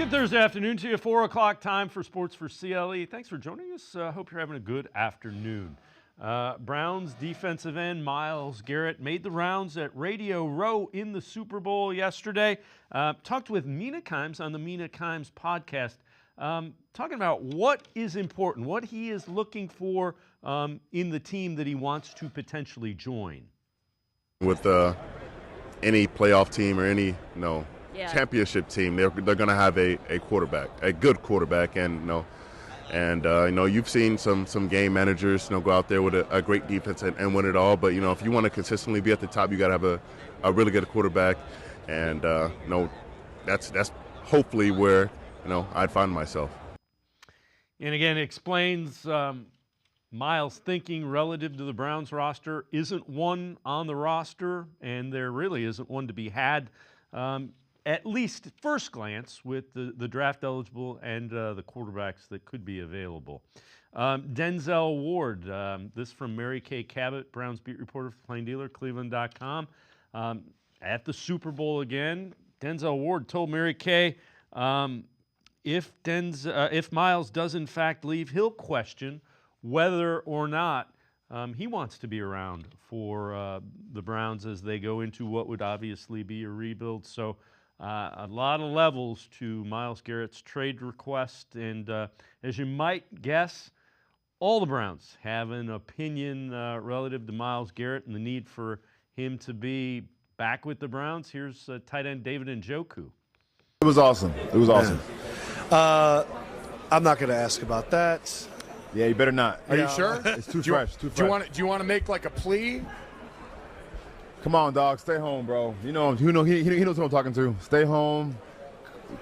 Good Thursday afternoon to you, 4 o'clock time for Sports4CLE. Thanks for joining us. Hope you're having a good afternoon. Browns defensive end Myles Garrett made the rounds at Radio Row in the Super Bowl yesterday. Talked with Mina Kimes on the Mina Kimes podcast, talking about what is important, what he is looking for in the team that he wants to potentially join. With any playoff team or any championship team, they're going to have a quarterback, a good quarterback, and you've seen some game managers go out there with a great defense and win it all. But if you want to consistently be at the top, you got to have a really good quarterback, and that's hopefully where I'd find myself. And again, explains Myles' thinking relative to the Browns roster. Isn't one on the roster, and there really isn't one to be had. At least first glance with the draft eligible and the quarterbacks that could be available. Denzel Ward, this from Mary Kay Cabot, Browns beat reporter for Plain Dealer, cleveland.com. At the Super Bowl again, Denzel Ward told Mary Kay if Myles does in fact leave, he'll question whether or not he wants to be around for the Browns as they go into what would obviously be a rebuild. So a lot of levels to Myles Garrett's trade request, and as you might guess, all the Browns have an opinion relative to Myles Garrett and the need for him to be back with the Browns. Here's tight end David Njoku. It was awesome. It was awesome. I'm not going to ask about that. Yeah, you better not. Are you sure? It's too fresh. Too fresh. Do you want to make like a plea? Come on, dog. Stay home, bro. He knows who I'm talking to. Stay home.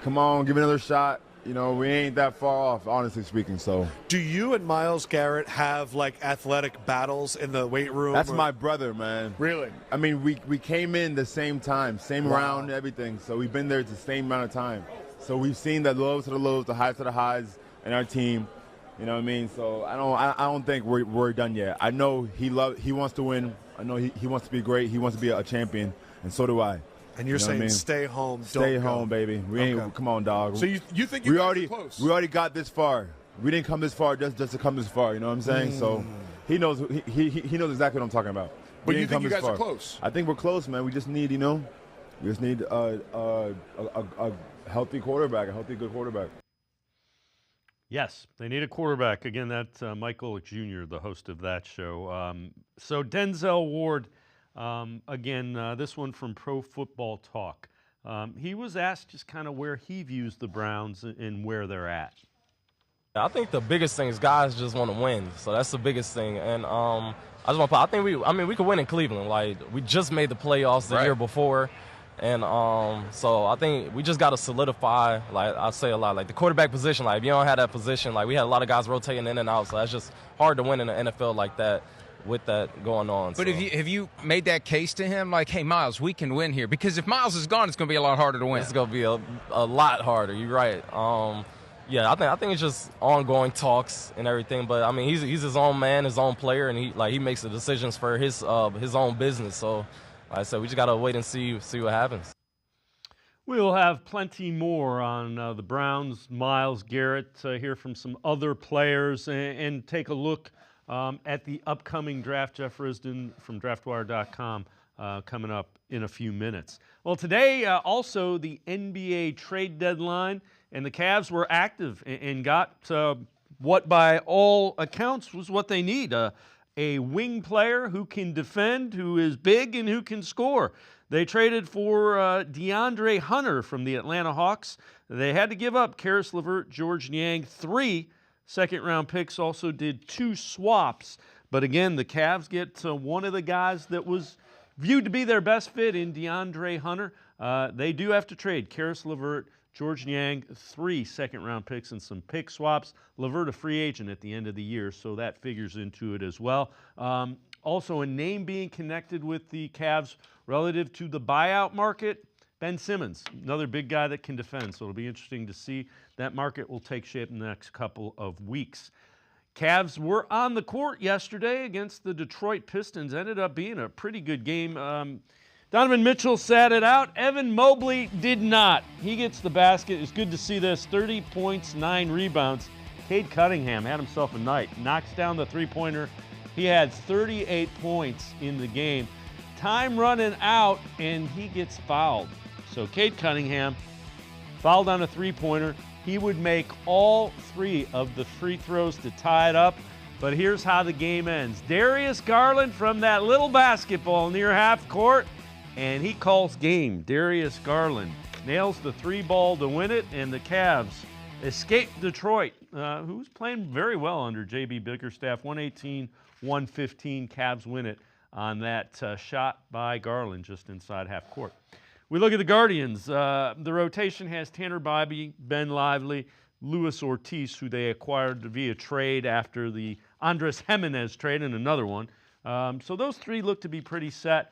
Come on, give it another shot. We ain't that far off, honestly speaking. So, do you and Myles Garrett have like athletic battles in the weight room? That's my brother, man. Really? I mean, we came in the same time, same round, everything. So we've been there the same amount of time. So we've seen the lows to the lows, the highs to the highs in our team. You know what I mean? So I don't think we're done yet. I know he wants to win. I know he wants to be great. He wants to be a champion, and so do I. And you're saying stay home, stay home, baby. We ain't. Come on, dog. So you think you guys are close? We already got this far. We didn't come this far just to come this far. You know what I'm saying? So he knows he knows exactly what I'm talking about. But you think you guys are close? I think we're close, man. We just need a healthy quarterback, a healthy good quarterback. Yes, they need a quarterback. Again, that's Mike Golick Jr., the host of that show. So Denzel Ward, again, this one from Pro Football Talk. He was asked just kind of where he views the Browns and where they're at. I think the biggest thing is guys just want to win. So that's the biggest thing. And I just want to I think we could win in Cleveland. Like, we just made the playoffs the year before. And so I think we just got to solidify, like I say a lot, like the quarterback position. Like, if you don't have that position, like we had a lot of guys rotating in and out, so that's just hard to win in the NFL like that with that going on. But have you made that case to him, like, hey, Myles, we can win here? Because if Myles is gone, it's going to be a lot harder to win. It's going to be a lot harder. You're right. Yeah, I think it's just ongoing talks and everything. But I mean, he's his own man, his own player, and he makes the decisions for his own business. So. Like I said, we just got to wait and see what happens. We'll have plenty more on the Browns, Myles Garrett, hear from some other players, and take a look at the upcoming draft. Jeff Risdon from draftwire.com coming up in a few minutes. Well, today also the NBA trade deadline, and the Cavs were active and got what by all accounts was what they need. A wing player who can defend, who is big, and who can score. They traded for DeAndre Hunter from the Atlanta Hawks. They had to give up Karis LeVert, George Niang, 3 second-round picks, also did 2 swaps. But again, the Cavs get one of the guys that was viewed to be their best fit in DeAndre Hunter. They do have to trade Karis LeVert, George Niang, 3 second-round picks and some pick swaps. LeVert a free agent at the end of the year, so that figures into it as well. Also, a name being connected with the Cavs relative to the buyout market, Ben Simmons, another big guy that can defend. So it'll be interesting to see. That market will take shape in the next couple of weeks. Cavs were on the court yesterday against the Detroit Pistons. Ended up being a pretty good game. Donovan Mitchell sat it out. Evan Mobley did not. He gets the basket. It's good to see this. 30 points, 9 rebounds. Cade Cunningham had himself a night. Knocks down the three-pointer. He had 38 points in the game. Time running out, and he gets fouled. So Cade Cunningham fouled on a three-pointer. He would make all 3 of the free throws to tie it up. But here's how the game ends. Darius Garland from that little basketball near half court, and he calls game. Darius Garland nails the 3-ball to win it, and the Cavs escape Detroit, who's playing very well under J.B. Bickerstaff. 118-115, Cavs win it on that shot by Garland just inside half court. We look at the Guardians. The rotation has Tanner Bybee, Ben Lively, Luis Ortiz, who they acquired via trade after the Andres Jimenez trade, and another one. So those 3 look to be pretty set.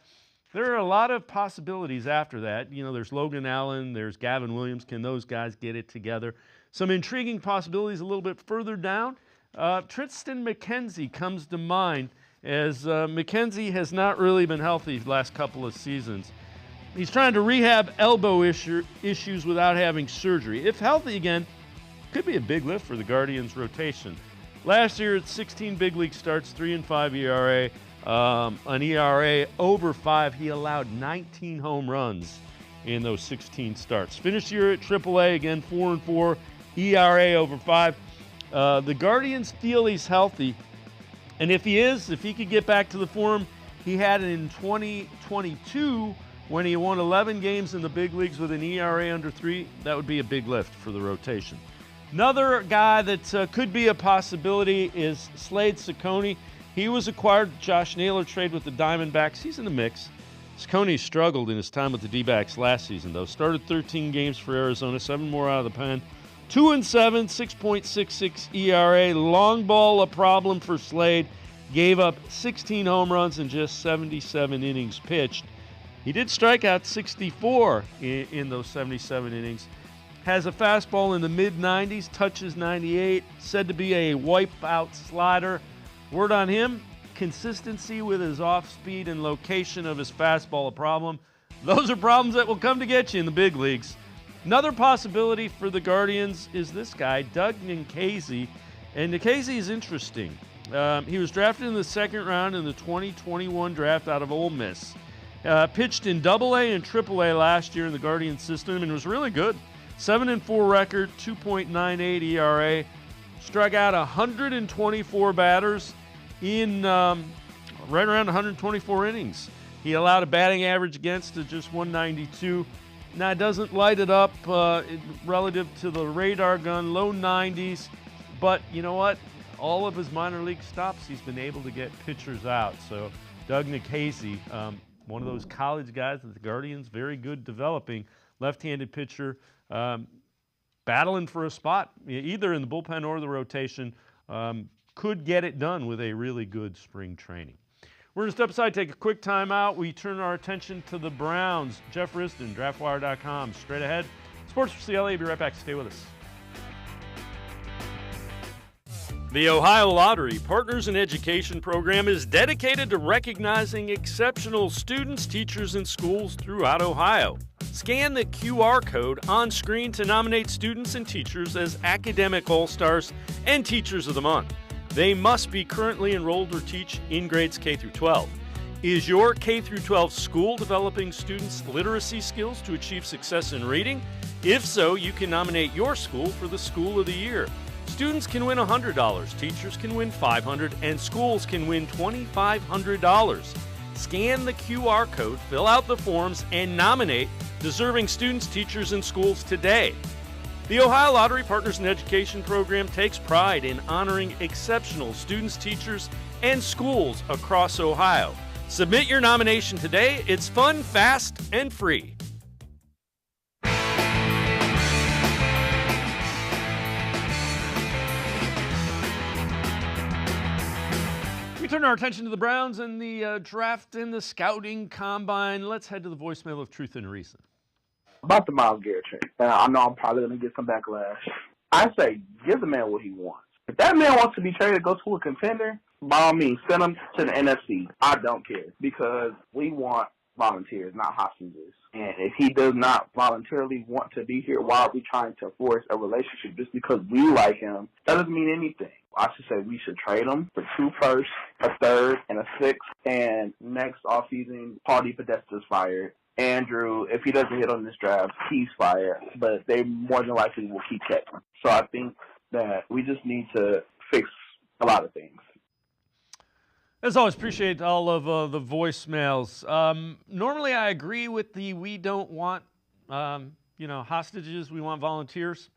There are a lot of possibilities after that. You know, there's Logan Allen, there's Gavin Williams. Can those guys get it together? Some intriguing possibilities a little bit further down. Tristan McKenzie comes to mind, as McKenzie has not really been healthy the last couple of seasons. He's trying to rehab elbow issues without having surgery. If healthy again, could be a big lift for the Guardians' rotation. Last year at 16 big league starts, 3.5 ERA, an ERA over 5. He allowed 19 home runs in those 16 starts. Finished year at AAA, again 4-4, ERA over 5. The Guardians feel he's healthy, and if he could get back to the form he had in 2022 when he won 11 games in the big leagues with an ERA under 3, that would be a big lift for the rotation. Another guy that could be a possibility is Slade Cecconi. He was acquired. Josh Naylor trade with the Diamondbacks. He's in the mix. Cecconi struggled in his time with the D-backs last season, though. Started 13 games for Arizona, 7 more out of the pen. 2-7, 6.66 ERA. Long ball a problem for Slade. Gave up 16 home runs in just 77 innings pitched. He did strike out 64 in those 77 innings. Has a fastball in the mid-90s, touches 98, said to be a wipeout slider. Word on him, consistency with his off-speed and location of his fastball a problem. Those are problems that will come to get you in the big leagues. Another possibility for the Guardians is this guy, Doug Nikhazy. And Nikhazy is interesting. He was drafted in the 2nd round in the 2021 draft out of Ole Miss. Pitched in AA and AAA last year in the Guardians system and was really good. 7-4 record, 2.98 ERA. Struck out 124 batters in right around 124 innings. He allowed a batting average against of just 192. Now, it doesn't light it up relative to the radar gun, low 90s. But you know what? All of his minor league stops, he's been able to get pitchers out. So Doug Nikhazy, one of those college guys that the Guardians, very good developing, left-handed pitcher, battling for a spot, either in the bullpen or the rotation, could get it done with a really good spring training. We're going to step aside, take a quick timeout. We turn our attention to the Browns. Jeff Risdon, DraftWire.com. Straight ahead. Sports4CLE, be right back. Stay with us. The Ohio Lottery Partners in Education program is dedicated to recognizing exceptional students, teachers, and schools throughout Ohio. Scan the QR code on screen to nominate students and teachers as Academic All-Stars and Teachers of the Month. They must be currently enrolled or teach in grades K through 12. Is your K through 12 school developing students' literacy skills to achieve success in reading? If so, you can nominate your school for the School of the Year. Students can win $100, teachers can win $500, and schools can win $2,500. Scan the QR code, fill out the forms, and nominate deserving students, teachers, and schools today. The Ohio Lottery Partners in Education program takes pride in honoring exceptional students, teachers, and schools across Ohio. Submit your nomination today. It's fun, fast, and free. We turn our attention to the Browns and the draft and the scouting combine. Let's head to the voicemail of Truth and Reason. About the Myles Garrett trade. I know I'm probably going to get some backlash. I say, give the man what he wants. If that man wants to be traded to go to a contender, by all means, send him to the NFC. I don't care because we want volunteers, not hostages. And if he does not voluntarily want to be here, why are we trying to force a relationship just because we like him? That doesn't mean anything. I should say we should trade him for 2 firsts, a third, and a sixth. And next offseason, Paul DePodesta's fired. Andrew, if he doesn't hit on this draft, he's fired. But they more than likely will keep Kevin. So I think that we just need to fix a lot of things. As always, appreciate all of the voicemails. Normally, I agree with we don't want hostages. We want volunteers.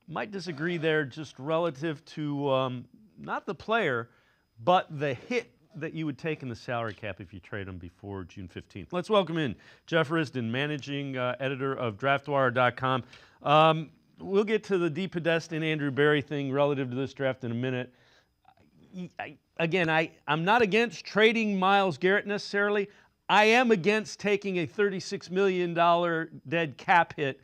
Might disagree there, just relative to not the player, but the hit that you would take in the salary cap if you trade him before June 15th. Let's welcome in Jeff Risdon, managing editor of DraftWire.com. We'll get to the DePodesta and Andrew Berry thing relative to this draft in a minute. I'm not against trading Myles Garrett necessarily. I am against taking a $36 million dead cap hit.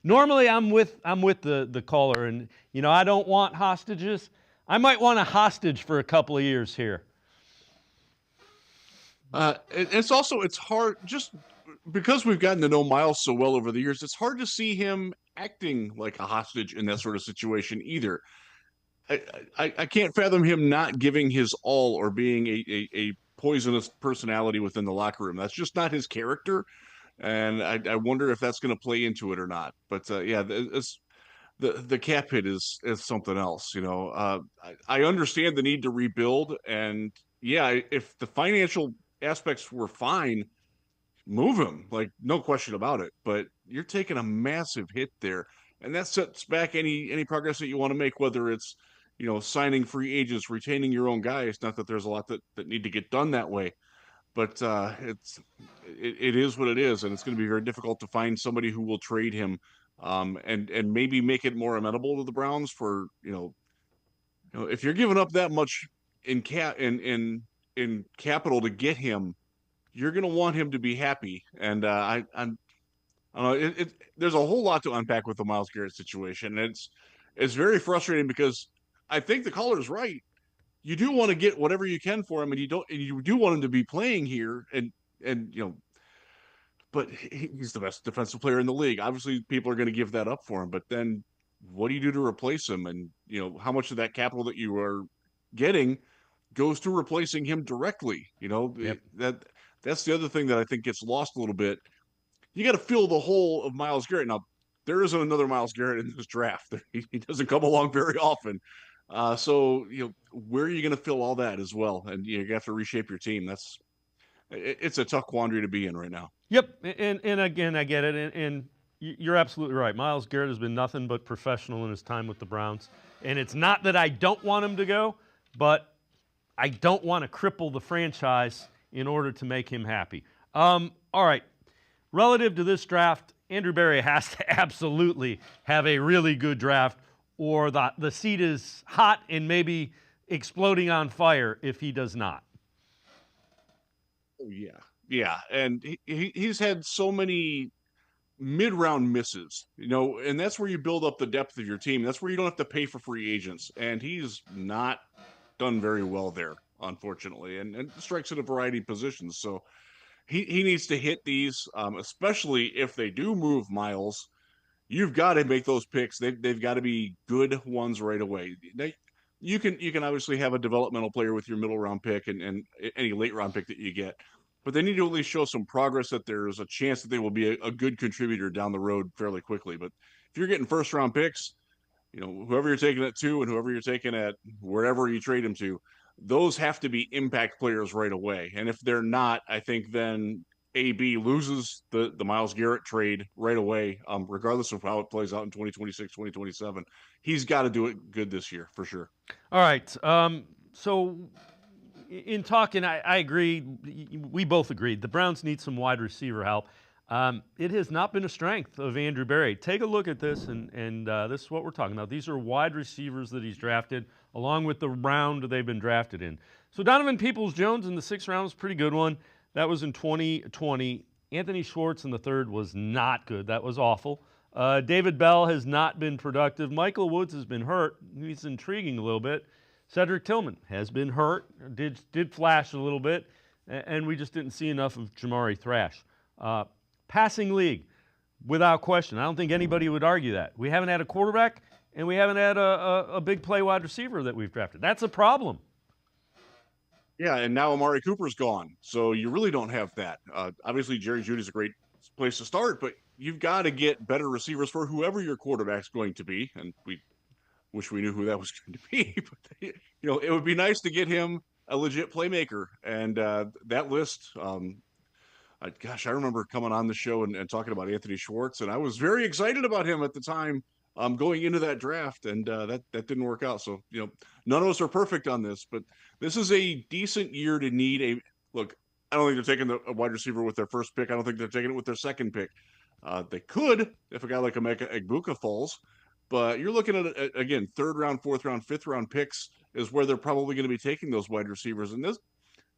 Normally, I'm with the caller, and I don't want hostages. I might want a hostage for a couple of years here. It's hard just because we've gotten to know Myles so well over the years. It's hard to see him acting like a hostage in that sort of situation either. I can't fathom him not giving his all or being a poisonous personality within the locker room. That's just not his character, and I wonder if that's going to play into it or not. But the cap hit is something else. I understand the need to rebuild, and if the financial aspects were fine, move him, like no question about it. But you're taking a massive hit there, and that sets back any progress that you want to make, whether it's signing free agents, retaining your own guys. Not that there's a lot that need to get done that way, but it is what it is, and it's going to be very difficult to find somebody who will trade him, and maybe make it more amenable to the Browns for if you're giving up that much in capital to get him, you're going to want him to be happy. And I don't know. There's a whole lot to unpack with the Myles Garrett situation. It's very frustrating because I think the caller's right. You do want to get whatever you can for him, and you do want him to be playing here, but he's the best defensive player in the league. Obviously, people are going to give that up for him, but then what do you do to replace him? And how much of that capital that you are getting goes to replacing him directly? Yep. That's the other thing that I think gets lost a little bit. You got to fill the hole of Myles Garrett. Now, there isn't another Myles Garrett in this draft. He doesn't come along very often. So where are you going to fill all that as well? And you have to reshape your team. It's a tough quandary to be in right now. Yep, and again, I get it, and you're absolutely right. Myles Garrett has been nothing but professional in his time with the Browns, and it's not that I don't want him to go, but I don't want to cripple the franchise in order to make him happy. All right, relative to this draft, Andrew Berry has to absolutely have a really good draft, or the seat is hot and maybe exploding on fire if he does not. Oh, yeah. And he's had so many mid-round misses, and that's where you build up the depth of your team. That's where you don't have to pay for free agents. And he's not done very well there, unfortunately, and strikes at a variety of positions. So he needs to hit these, especially if they do move Myles. You've got to make those picks. They've got to be good ones right away. You can obviously have a developmental player with your middle round pick and any late round pick that you get, but they need to at least show some progress that there's a chance that they will be a good contributor down the road fairly quickly. But if you're getting first round picks, whoever you're taking at 2 and whoever you're taking at wherever you trade them to, those have to be impact players right away. And if they're not, I think then AB loses the Myles Garrett trade right away, regardless of how it plays out in 2026, 2027. He's got to do it good this year for sure. All right. So in talking, I agree. We both agreed. The Browns need some wide receiver help. It has not been a strength of Andrew Berry. Take a look at this, and this is what we're talking about. These are wide receivers that he's drafted, along with the round they've been drafted in. So Donovan Peoples-Jones in the 6th round was a pretty good one. That was in 2020. Anthony Schwartz in the 3rd was not good. That was awful. David Bell has not been productive. Michael Woods has been hurt. He's intriguing a little bit. Cedric Tillman has been hurt. Did flash a little bit. and we just didn't see enough of Jamari Thrash. Passing league, without question. I don't think anybody would argue that. We haven't had a quarterback, and we haven't had a big play wide receiver that we've drafted. That's a problem. Yeah, and now Amari Cooper's gone, so you really don't have that. Obviously, Jerry Jeudy's a great place to start, but you've got to get better receivers for whoever your quarterback's going to be, and we wish we knew who that was going to be. But, it would be nice to get him a legit playmaker, and that list. I remember coming on the show and talking about Anthony Schwartz, and I was very excited about him at the time going into that draft, and that didn't work out. So, none of us are perfect on this, but this is a decent year to need a look. I don't think they're taking a wide receiver with their first pick. I don't think they're taking it with their second pick. They could if a guy like Emeka Egbuka falls, but you're looking at, again, third round, fourth round, fifth round picks is where they're probably going to be taking those wide receivers. And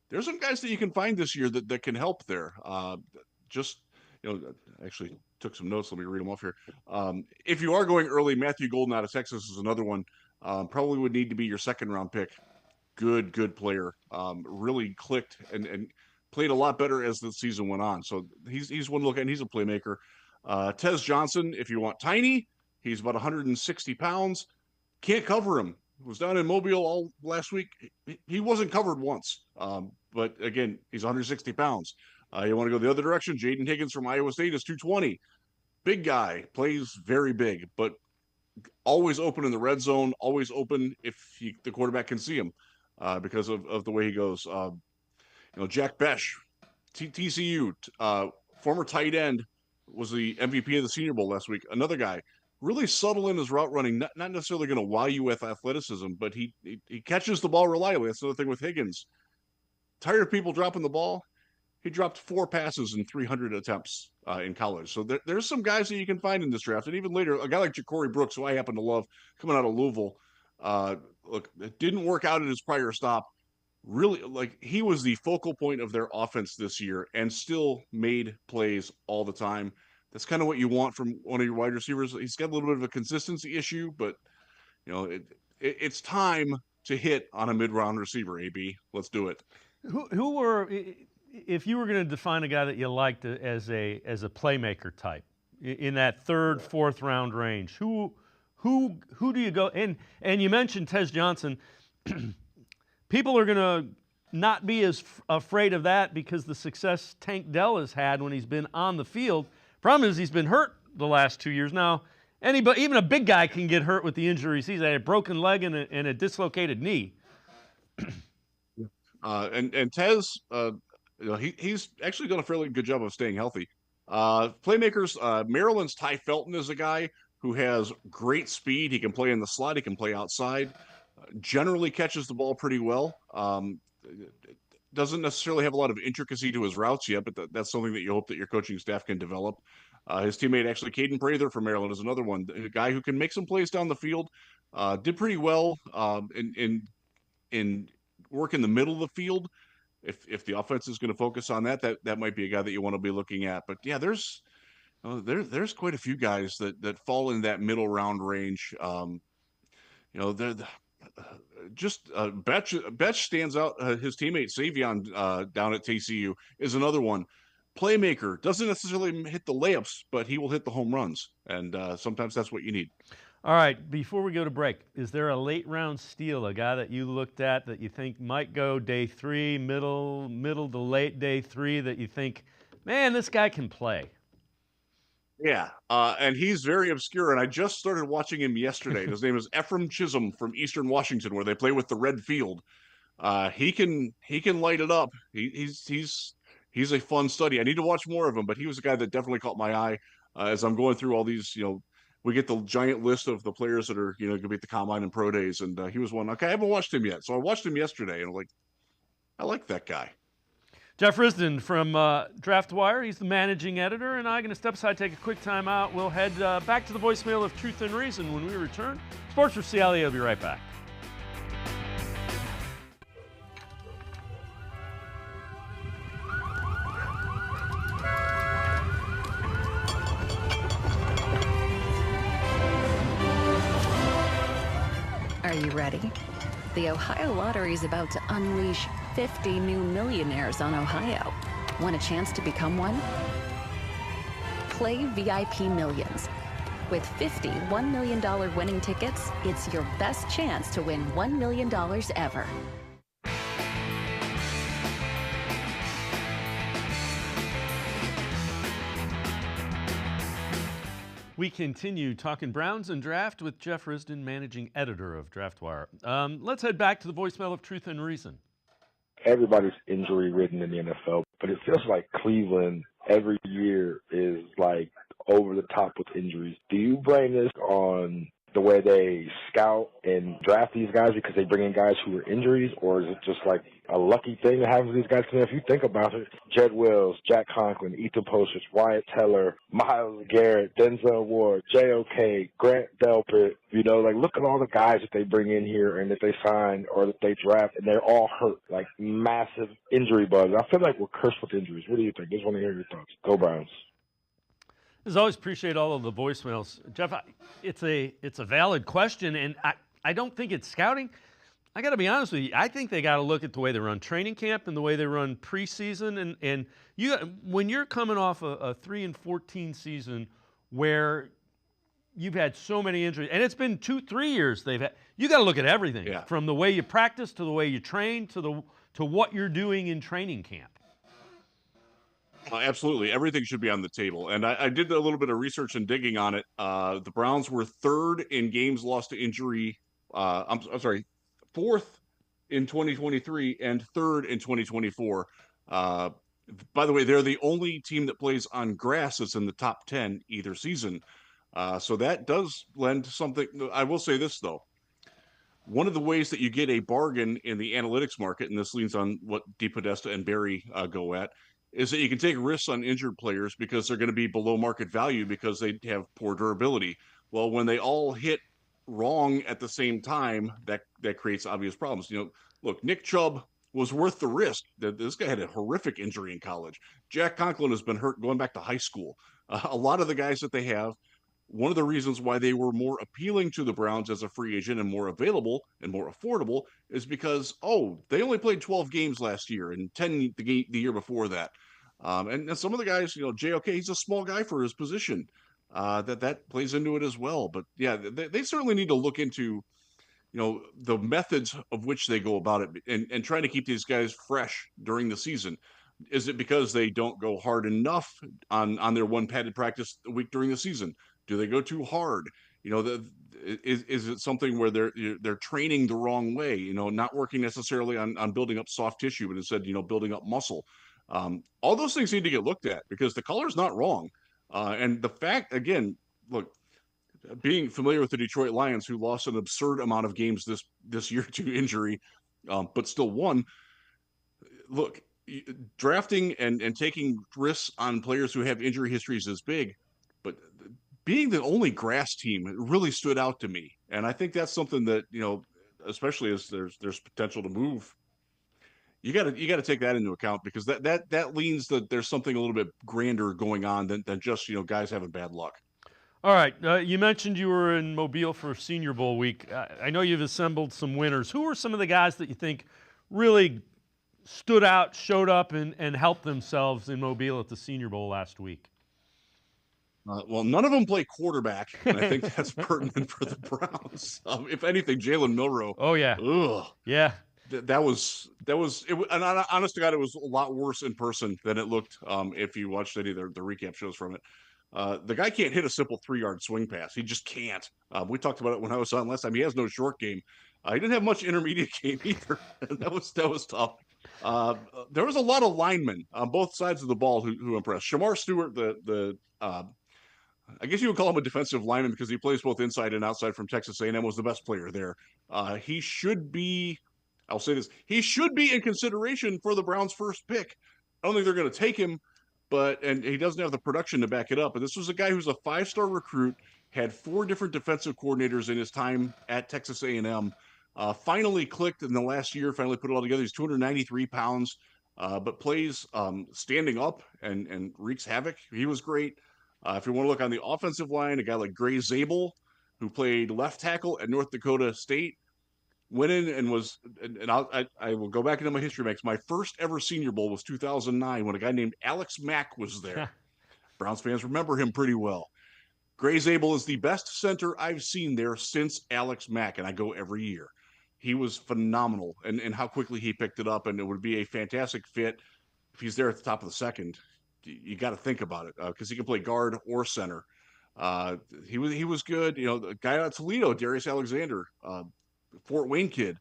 there's some guys that you can find this year that can help there. Actually took some notes. Let me read them off here. If you are going early, Matthew Golden out of Texas is another one. Probably would need to be your second round pick. Good player. Really clicked and played a lot better as the season went on. So he's one to look at, and he's a playmaker. Tez Johnson, if you want tiny, he's about 160 pounds. Can't cover him. Was down in Mobile all last week. He wasn't covered once. But again, he's 160 pounds. You want to go the other direction? Jaden Higgins from Iowa State is 220. Big guy, plays very big, but always open in the red zone, always open if the quarterback can see him because of the way he goes. Jack Besh, TCU, former tight end, was the MVP of the Senior Bowl last week. Another guy, really subtle in his route running, not necessarily going to wow you with athleticism, but he catches the ball reliably. That's another thing with Higgins. Tired of people dropping the ball. He dropped 4 passes in 300 attempts in college. So there's some guys that you can find in this draft. And even later, a guy like Ja'Cory Brooks, who I happen to love, coming out of Louisville, look, it didn't work out at his prior stop. Really, he was the focal point of their offense this year and still made plays all the time. That's kind of what you want from one of your wide receivers. He's got a little bit of a consistency issue, but, it's time to hit on a mid-round receiver, AB. Let's do it. Who were... If you were going to define a guy that you liked as a playmaker type in that third, fourth round range, who do you go? And you mentioned Tez Johnson. People are going to not be as afraid of that because the success Tank Dell has had when he's been on the field. Problem is he's been hurt the last 2 years. Now, even a big guy can get hurt with the injuries. He's had a broken leg and a dislocated knee. And Tez. He's actually done a fairly good job of staying healthy. Playmakers, Maryland's Ty Felton is a guy who has great speed. He can play in the slot. He can play outside. Generally catches the ball pretty well. Doesn't necessarily have a lot of intricacy to his routes yet, but that's something that you hope that your coaching staff can develop. His teammate, actually, Caden Prather from Maryland, is another one. A guy who can make some plays down the field. Did pretty well in work in the middle of the field. If the offense is going to focus on that might be a guy that you want to be looking at. But yeah, there's quite a few guys that fall in that middle round range. Betch stands out. His teammate Savion down at TCU is another one. Playmaker, doesn't necessarily hit the layups, but he will hit the home runs, and sometimes that's what you need. All right, before we go to break, is there a late round steal, a guy that you looked at that you think might go day 3, middle to late day 3, that you think, man, this guy can play? Yeah, and he's very obscure, and I just started watching him yesterday. His name is Ephraim Chisholm from Eastern Washington, where they play with the red field. He can light it up. He's a fun study. I need to watch more of him, but he was a guy that definitely caught my eye as I'm going through all these, we get the giant list of the players that are, going to be at the Combine and Pro Days, and he was one. Okay, I haven't watched him yet, so I watched him yesterday, and I like that guy. Jeff Risdon from DraftWire. He's the managing editor, and I'm going to step aside, take a quick time out. We'll head back to the voicemail of Truth and Reason when we return. Sports4CLE will be right back. Are you ready? The Ohio Lottery is about to unleash 50 new millionaires on Ohio. Want a chance to become one? Play VIP Millions. With 50 $1 million winning tickets, it's your best chance to win $1 million ever. We continue talking Browns and draft with Jeff Risdon, managing editor of DraftWire. Let's head back to the voicemail of Truth and Reason. Everybody's injury-ridden in the NFL, but it feels like Cleveland every year is like over the top with injuries. Do you blame this on the way they scout and draft these guys because they bring in guys who are injuries, or is it just like a lucky thing that happens to these guys? Because if you think about it, Jed Wills, Jack Conklin, Ethan Posters, Wyatt Teller, Myles Garrett, Denzel Ward, J.O.K., Grant Delpit, like look at all the guys that they bring in here and that they sign or that they draft, and they're all hurt, like massive injury bugs. I feel like we're cursed with injuries. What do you think? Just want to hear your thoughts. Go Browns. As always, appreciate all of the voicemails. Jeff, it's a valid question, and I don't think it's scouting. I got to be honest with you. I think they got to look at the way they run training camp and the way they run preseason. And when you're coming off a 3-14 season where you've had so many injuries, and it's been 2-3 years they've had, you got to look at everything from the way you practice to the way you train to what you're doing in training camp. Absolutely. Everything should be on the table. And I did a little bit of research and digging on it. The Browns were third in games lost to injury. I'm sorry, fourth in 2023 and third in 2024. By the way, they're the only team that plays on grass that's in the top 10 either season. So that does lend to something. I will say this, though. One of the ways that you get a bargain in the analytics market, and this leans on what DePodesta and Barry go at, is that you can take risks on injured players because they're going to be below market value because they have poor durability. Well, when they all hit wrong at the same time, that creates obvious problems. Look, Nick Chubb was worth the risk. This guy had a horrific injury in college. Jack Conklin has been hurt going back to high school. A lot of the guys that they have, one of the reasons why they were more appealing to the Browns as a free agent and more available and more affordable is because, they only played 12 games last year and 10 the year before that. And some of the guys, J.O.K., he's a small guy for his position. That plays into it as well. But, yeah, they certainly need to look into, the methods of which they go about it and trying to keep these guys fresh during the season. Is it because they don't go hard enough on their one padded practice a week during the season? Do they go too hard? Is it something where they're training the wrong way? Not working necessarily on building up soft tissue, but instead, building up muscle. All those things need to get looked at because the color's not wrong. And the fact, again, look, being familiar with the Detroit Lions, who lost an absurd amount of games this year to injury, but still won. Look, drafting and taking risks on players who have injury histories is big, but being the only grass team, it really stood out to me. And I think that's something that, especially as there's potential to move, you got to take that into account because that leans that there's something a little bit grander going on than just, guys having bad luck. All right. You mentioned you were in Mobile for Senior Bowl week. I know you've assembled some winners. Who are some of the guys that you think really stood out, showed up, and helped themselves in Mobile at the Senior Bowl last week? Well, none of them play quarterback, and I think that's pertinent for the Browns. If anything, Jalen Milroe. Oh, yeah. Ugh. Yeah. That was and honest to God, it was a lot worse in person than it looked if you watched any of the recap shows from it. The guy can't hit a simple 3-yard swing pass. He just can't. We talked about it when I was on last time. He has no short game. He didn't have much intermediate game either. that was tough. There was a lot of linemen on both sides of the ball who impressed. Shamar Stewart, I guess you would call him a defensive lineman because he plays both inside and outside from Texas A&M, was the best player there. He should be, I'll say this, he should be in consideration for the Browns' first pick. I don't think they're going to take him, and he doesn't have the production to back it up. But this was a guy who's a 5-star recruit, had 4 different defensive coordinators in his time at Texas A&M, finally clicked in the last year, finally put it all together. He's 293 pounds, but plays standing up and wreaks havoc. He was great. If you want to look on the offensive line, a guy like Gray Zabel, who played left tackle at North Dakota State, went in and was, and I will go back into my history makes. My first ever Senior Bowl was 2009 when a guy named Alex Mack was there. Browns fans remember him pretty well. Gray Zabel is the best center I've seen there since Alex Mack, and I go every year. He was phenomenal, and how quickly he picked it up, and it would be a fantastic fit if he's there at the top of the second. You got to think about it because he can play guard or center. He was good. You know, the guy out of Toledo, Darius Alexander, Fort Wayne kid,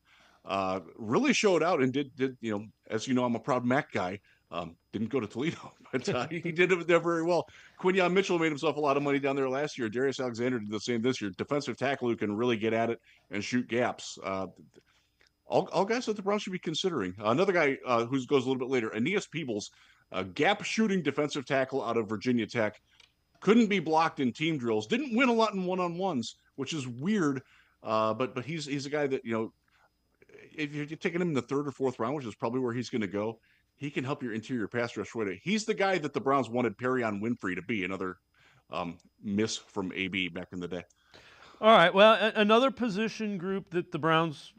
really showed out and did you know, as you know, I'm a proud Mac guy. Didn't go to Toledo, but he did it there very well. Quinyon Mitchell made himself a lot of money down there last year. Darius Alexander did the same this year. Defensive tackle who can really get at it and shoot gaps. All guys that the Browns should be considering. Another guy who goes a little bit later, Aeneas Peebles, gap shooting defensive tackle out of Virginia Tech. Couldn't be blocked in team drills. Didn't win a lot in one-on-ones, which is weird. But he's a guy that, you know, if you're taking him in the third or fourth round, which is probably where he's going to go, he can help your interior pass rush right away. He's the guy that the Browns wanted Perrion Winfrey to be, another miss from AB back in the day. All right, well, another position group that the Browns,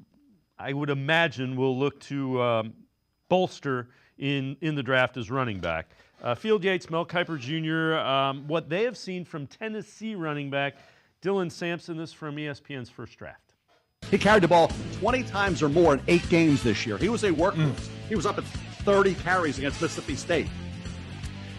I would imagine, will look to bolster in the draft is running back. Field Yates, Mel Kiper Jr., what they have seen from Tennessee running back Dylan Sampson, this from ESPN's First Draft. He carried the ball 20 times or more in 8 games this year. He was a workhorse. He was up at 30 carries against Mississippi State.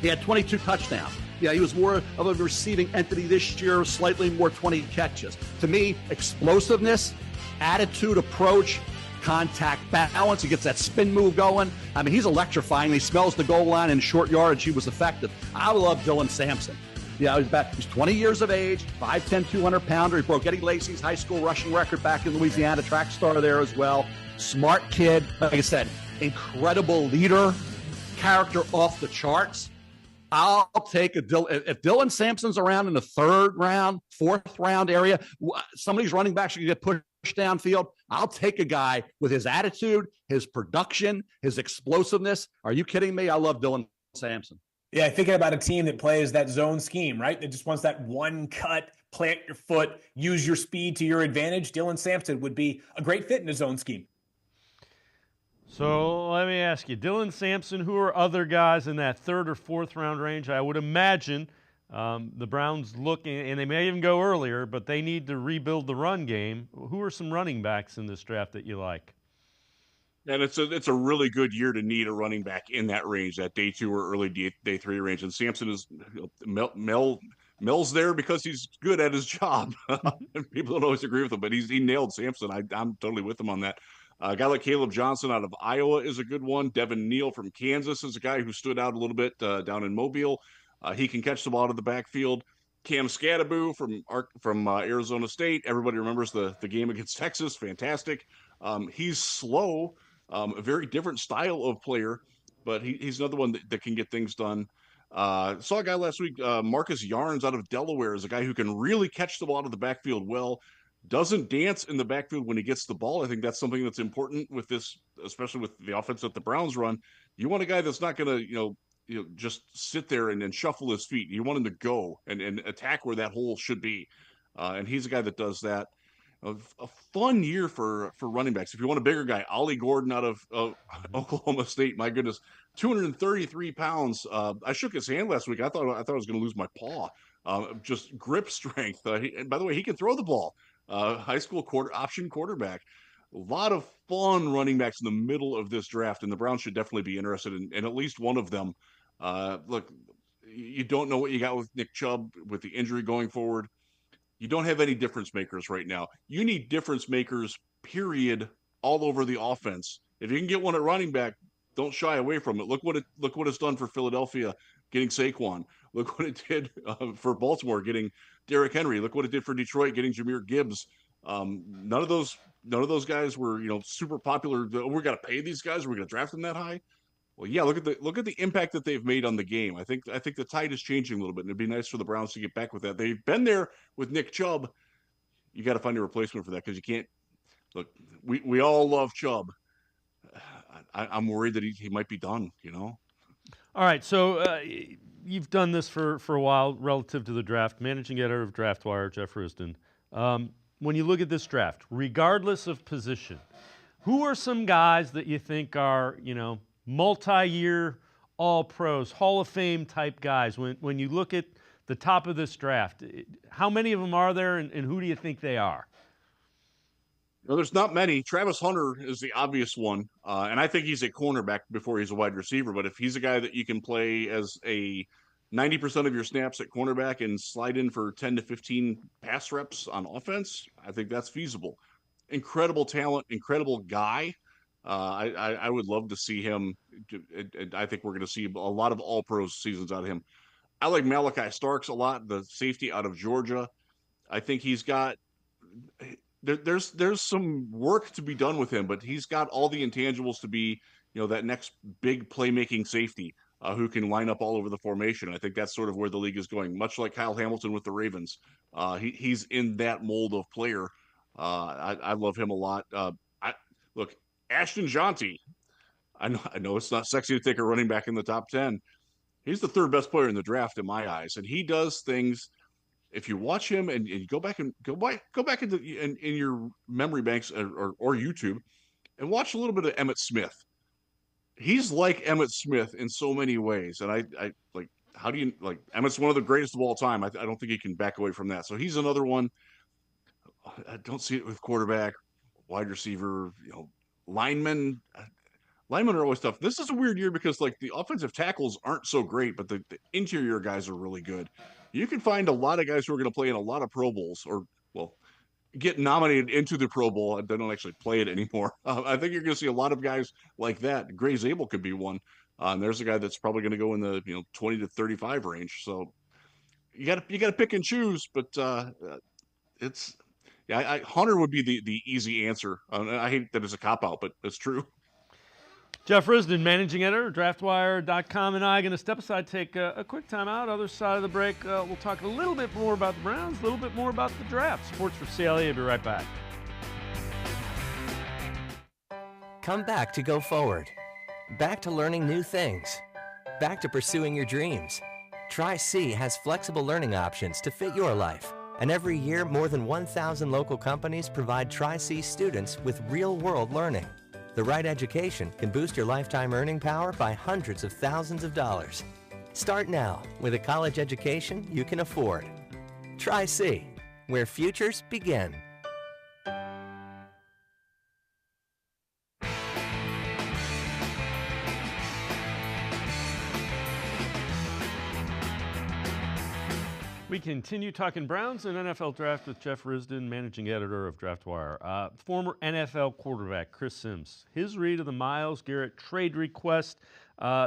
He had 22 touchdowns. Yeah, he was more of a receiving entity this year, slightly more 20 catches. To me, explosiveness, attitude, approach, contact balance. He gets that spin move going. I mean, he's electrifying. He smells the goal line in short yardage. He was effective. I love Dylan Sampson. Yeah, he's 20 years of age, 5'10", 200-pounder. He broke Eddie Lacy's high school rushing record back in Louisiana, track star there as well. Smart kid. Like I said, incredible leader, character off the charts. I'll take if Dylan Sampson's around in the 3rd round, 4th round area, some of these running backs are going to get pushed downfield. I'll take a guy with his attitude, his production, his explosiveness. Are you kidding me? I love Dylan Sampson. Yeah, thinking about a team that plays that zone scheme, right? That just wants that one cut, plant your foot, use your speed to your advantage. Dylan Sampson would be a great fit in a zone scheme. So let me ask you, Dylan Sampson, who are other guys in that 3rd or 4th round range? I would imagine the Browns looking, and they may even go earlier, but they need to rebuild the run game. Who are some running backs in this draft that you like? And it's a really good year to need a running back in that range, that day 2 or early day 3 range. And Sampson is Mel's there because he's good at his job. People don't always agree with him, but he nailed Sampson. I'm totally with him on that. A guy like Caleb Johnson out of Iowa is a good one. Devin Neal from Kansas is a guy who stood out a little bit down in Mobile. He can catch the ball out of the backfield. Cam Scadaboo from Arizona State. Everybody remembers the game against Texas. Fantastic. He's slow. A very different style of player, but he's another one that can get things done. Saw a guy last week, Marcus Yarns out of Delaware, is a guy who can really catch the ball out of the backfield well, doesn't dance in the backfield when he gets the ball. I think that's something that's important with this, especially with the offense that the Browns run. You want a guy that's not going to, just sit there and shuffle his feet. You want him to go and attack where that hole should be. And he's a guy that does that. A fun year for running backs. If you want a bigger guy, Ollie Gordon out of Oklahoma State. My goodness, 233 pounds. I shook his hand last week. I thought I was going to lose my paw. Just grip strength. And by the way, he can throw the ball. High school option quarterback. A lot of fun running backs in the middle of this draft, and the Browns should definitely be interested in at least one of them. Look, you don't know what you got with Nick Chubb with the injury going forward. You don't have any difference makers right now. You need difference makers, period, all over the offense. If you can get one at running back, don't shy away from it. Look what it's done for Philadelphia getting Saquon. Look what it did for Baltimore getting Derrick Henry. Look what it did for Detroit getting Jahmyr Gibbs. None of those guys were super popular. We're going to pay these guys. We're going to draft them that high. Well, yeah, look at the impact that they've made on the game. I think the tide is changing a little bit, and it'd be nice for the Browns to get back with that. They've been there with Nick Chubb. You got to find a replacement for that because you can't. Look, we all love Chubb. I'm worried that he might be done. All right, so you've done this for a while relative to the draft, managing editor of DraftWire, Jeff Risdon. when you look at this draft, regardless of position, who are some guys that you think are, multi-year All-Pros, Hall of Fame type guys? When you look at the top of this draft, how many of them are there, and who do you think they are? Well, there's not many. Travis Hunter is the obvious one, and I think he's a cornerback before he's a wide receiver. But if he's a guy that you can play as a 90% of your snaps at cornerback and slide in for 10 to 15 pass reps on offense, I think that's feasible. Incredible talent, incredible guy. I would love to see him. I think we're going to see a lot of All-Pro seasons out of him. I like Malachi Starks a lot, the safety out of Georgia. I think he's got there's some work to be done with him, but he's got all the intangibles to be, that next big playmaking safety who can line up all over the formation. I think that's sort of where the league is going, much like Kyle Hamilton with the Ravens. He's in that mold of player. I love him a lot. Look, Ashton Jonty. I know it's not sexy to take a running back in the top 10. He's the third best player in the draft in my eyes, and he does things. If you watch him and you go back into in your memory banks or YouTube and watch a little bit of Emmitt Smith. He's like Emmitt Smith in so many ways, and I like. How do you like? Emmitt's one of the greatest of all time. I don't think he can back away from that. So he's another one. I don't see it with quarterback, wide receiver, linemen. Linemen are always tough. This is a weird year because the offensive tackles aren't so great, but the interior guys are really good. You can find a lot of guys who are going to play in a lot of Pro Bowls or, get nominated into the Pro Bowl and they don't actually play it anymore. I think you're going to see a lot of guys like that. Gray Zabel could be one. And there's a guy that's probably going to go in the 20 to 35 range. So you got to pick and choose, but Hunter would be the easy answer. I hate that it's a cop out, but it's true. Jeff Risdon, managing editor, draftwire.com, and I are going to step aside, take a quick time out. Other side of the break, we'll talk a little bit more about the Browns, a little bit more about the draft. Sports4CLE, will be right back. Come back to go forward. Back to learning new things. Back to pursuing your dreams. Tri-C has flexible learning options to fit your life. And every year, more than 1,000 local companies provide Tri-C students with real-world learning. The right education can boost your lifetime earning power by hundreds of thousands of dollars. Start now with a college education you can afford. Tri-C, where futures begin. We continue talking Browns and NFL draft with Jeff Risdon, managing editor of DraftWire. Former NFL quarterback Chris Sims. His read of the Myles Garrett trade request.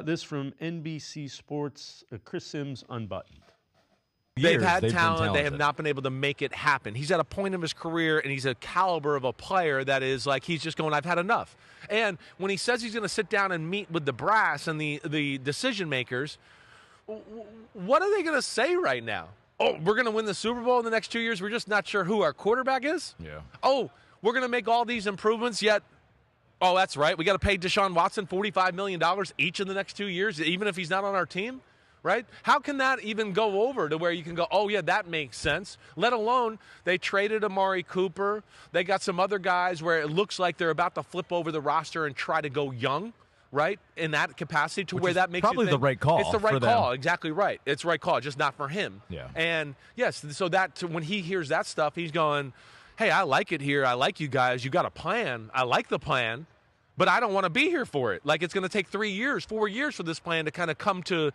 This from NBC Sports. Chris Sims unbuttoned. They've had talent. They have not been able to make it happen. He's at a point in his career, and he's a caliber of a player that is like he's just going, I've had enough. And when he says he's going to sit down and meet with the brass and the decision makers, what are they going to say right now? Oh, we're going to win the Super Bowl in the next 2 years. We're just not sure who our quarterback is? Yeah. Oh, we're going to make all these improvements, yet, oh, that's right. We got to pay Deshaun Watson $45 million each in the next 2 years, even if he's not on our team, right? How can that even go over to where you can go, oh, yeah, that makes sense, let alone they traded Amari Cooper. They got some other guys where it looks like they're about to flip over the roster and try to go young. Right, in that capacity to where that makes probably you think, the right call. It's the right call, exactly right. It's the right call, just not for him. Yeah. And yes, so that when he hears that stuff, he's going, "Hey, I like it here. I like you guys. You got a plan. I like the plan, but I don't want to be here for it. Like it's going to take 3 years, 4 years for this plan to kind of come to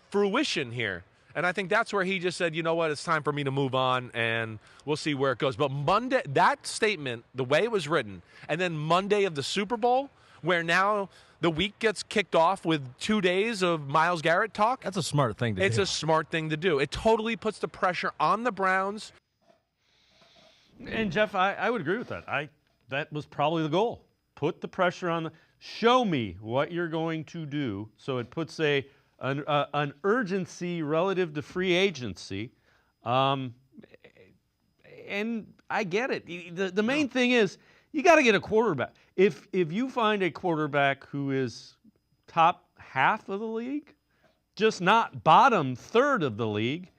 fruition here." And I think that's where he just said, "You know what? It's time for me to move on, and we'll see where it goes." But Monday, that statement, the way it was written, and then Monday of the Super Bowl, where now the week gets kicked off with 2 days of Myles Garrett talk. That's a smart thing to do. It's a smart thing to do. It totally puts the pressure on the Browns. And, Jeff, I would agree with that. That was probably the goal. Put the pressure on show me what you're going to do. So it puts an urgency relative to free agency. And I get it. The main thing is, you got to get a quarterback. If you find a quarterback who is top half of the league, just not bottom third of the league,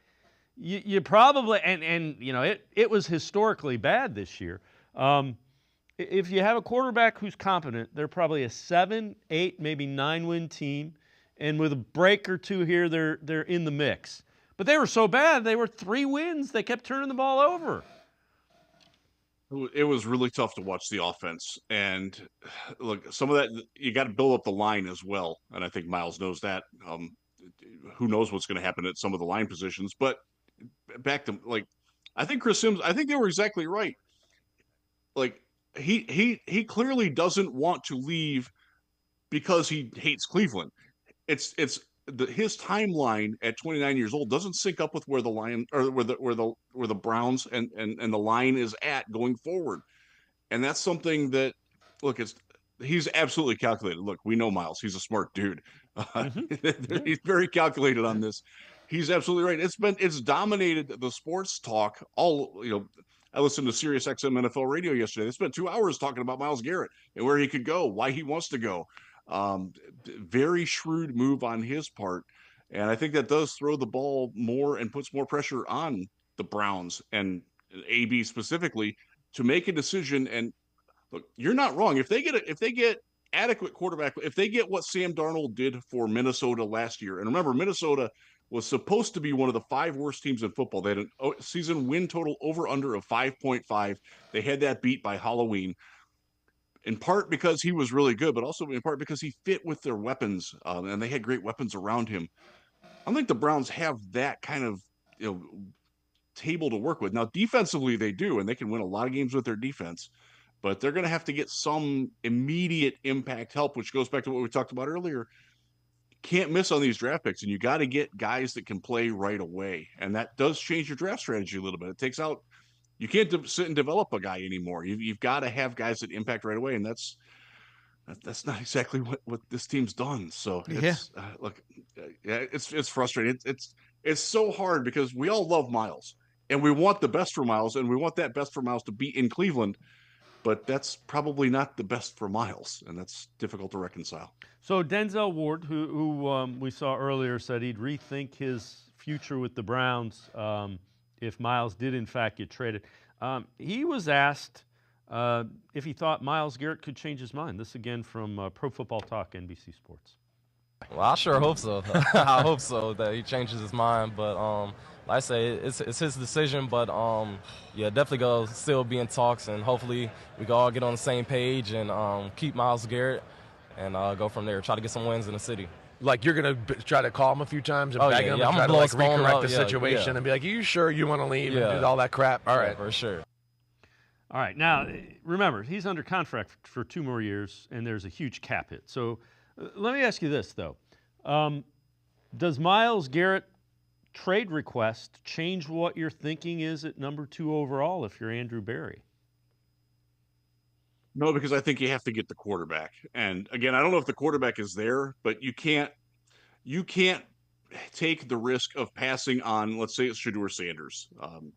you probably and you know it was historically bad this year. If you have a quarterback who's competent, they're probably a 7, 8, maybe 9-win team, and with a break or two here, they're in the mix. But they were so bad, they were 3 wins. They kept turning the ball over. It was really tough to watch the offense. And look, some of that, you got to build up the line as well. And I think Myles knows that. Who knows what's going to happen at some of the line positions. But back to, like, I think Chris Sims, I think they were exactly right. Like, he clearly doesn't want to leave because he hates Cleveland. It's his timeline at 29 years old doesn't sync up with where the line or where the Browns and the line is at going forward. And that's something that, look, he's absolutely calculated. Look, we know Myles. He's a smart dude. He's very calculated on this. He's absolutely right. It's dominated the sports talk. I listened to Sirius XM NFL radio yesterday. They spent 2 hours talking about Myles Garrett and where he could go, why he wants to go. Very shrewd move on his part. And I think that does throw the ball more and puts more pressure on the Browns and AB specifically to make a decision. And look, you're not wrong. If they get adequate quarterback, if they get what Sam Darnold did for Minnesota last year, and remember, Minnesota was supposed to be one of the 5 worst teams in football. They had a season win total over under of 5.5. They had that beat by Halloween, in part because he was really good, but also in part because he fit with their weapons, and they had great weapons around him. I think the Browns have that kind of table to work with. Now, defensively, they do, and they can win a lot of games with their defense, but they're going to have to get some immediate impact help, which goes back to what we talked about earlier. Can't miss on these draft picks, and you got to get guys that can play right away, and that does change your draft strategy a little bit. It takes out. You can't sit and develop a guy anymore. You've got to have guys that impact right away, and that's not exactly what this team's done. So it's it's frustrating. It's so hard because we all love Myles, and we want the best for Myles, and we want that best for Myles to be in Cleveland, but that's probably not the best for Myles, and that's difficult to reconcile. So Denzel Ward, who we saw earlier, said he'd rethink his future with the Browns if Myles did in fact get traded. He was asked if he thought Myles Garrett could change his mind. This again from Pro Football Talk, NBC Sports. Well, I sure hope so. I hope so that he changes his mind. But like I say, it's his decision. But yeah, definitely go still be in talks, and hopefully we can all get on the same page and keep Myles Garrett and go from there. Try to get some wins in the city. Like you're gonna try to call him a few times and beg him, I'm and try to blow like his phone recorrect out. the situation and be like, "Are you sure you want to leave and do all that crap?" All right, for sure. All right, now remember he's under contract for 2 more years, and there's a huge cap hit. So let me ask you this though: does Myles Garrett trade request change what your thinking is at number 2 overall if you're Andrew Berry? No, because I think you have to get the quarterback. And again, I don't know if the quarterback is there, but you can't take the risk of passing on, let's say it's Shedeur Sanders,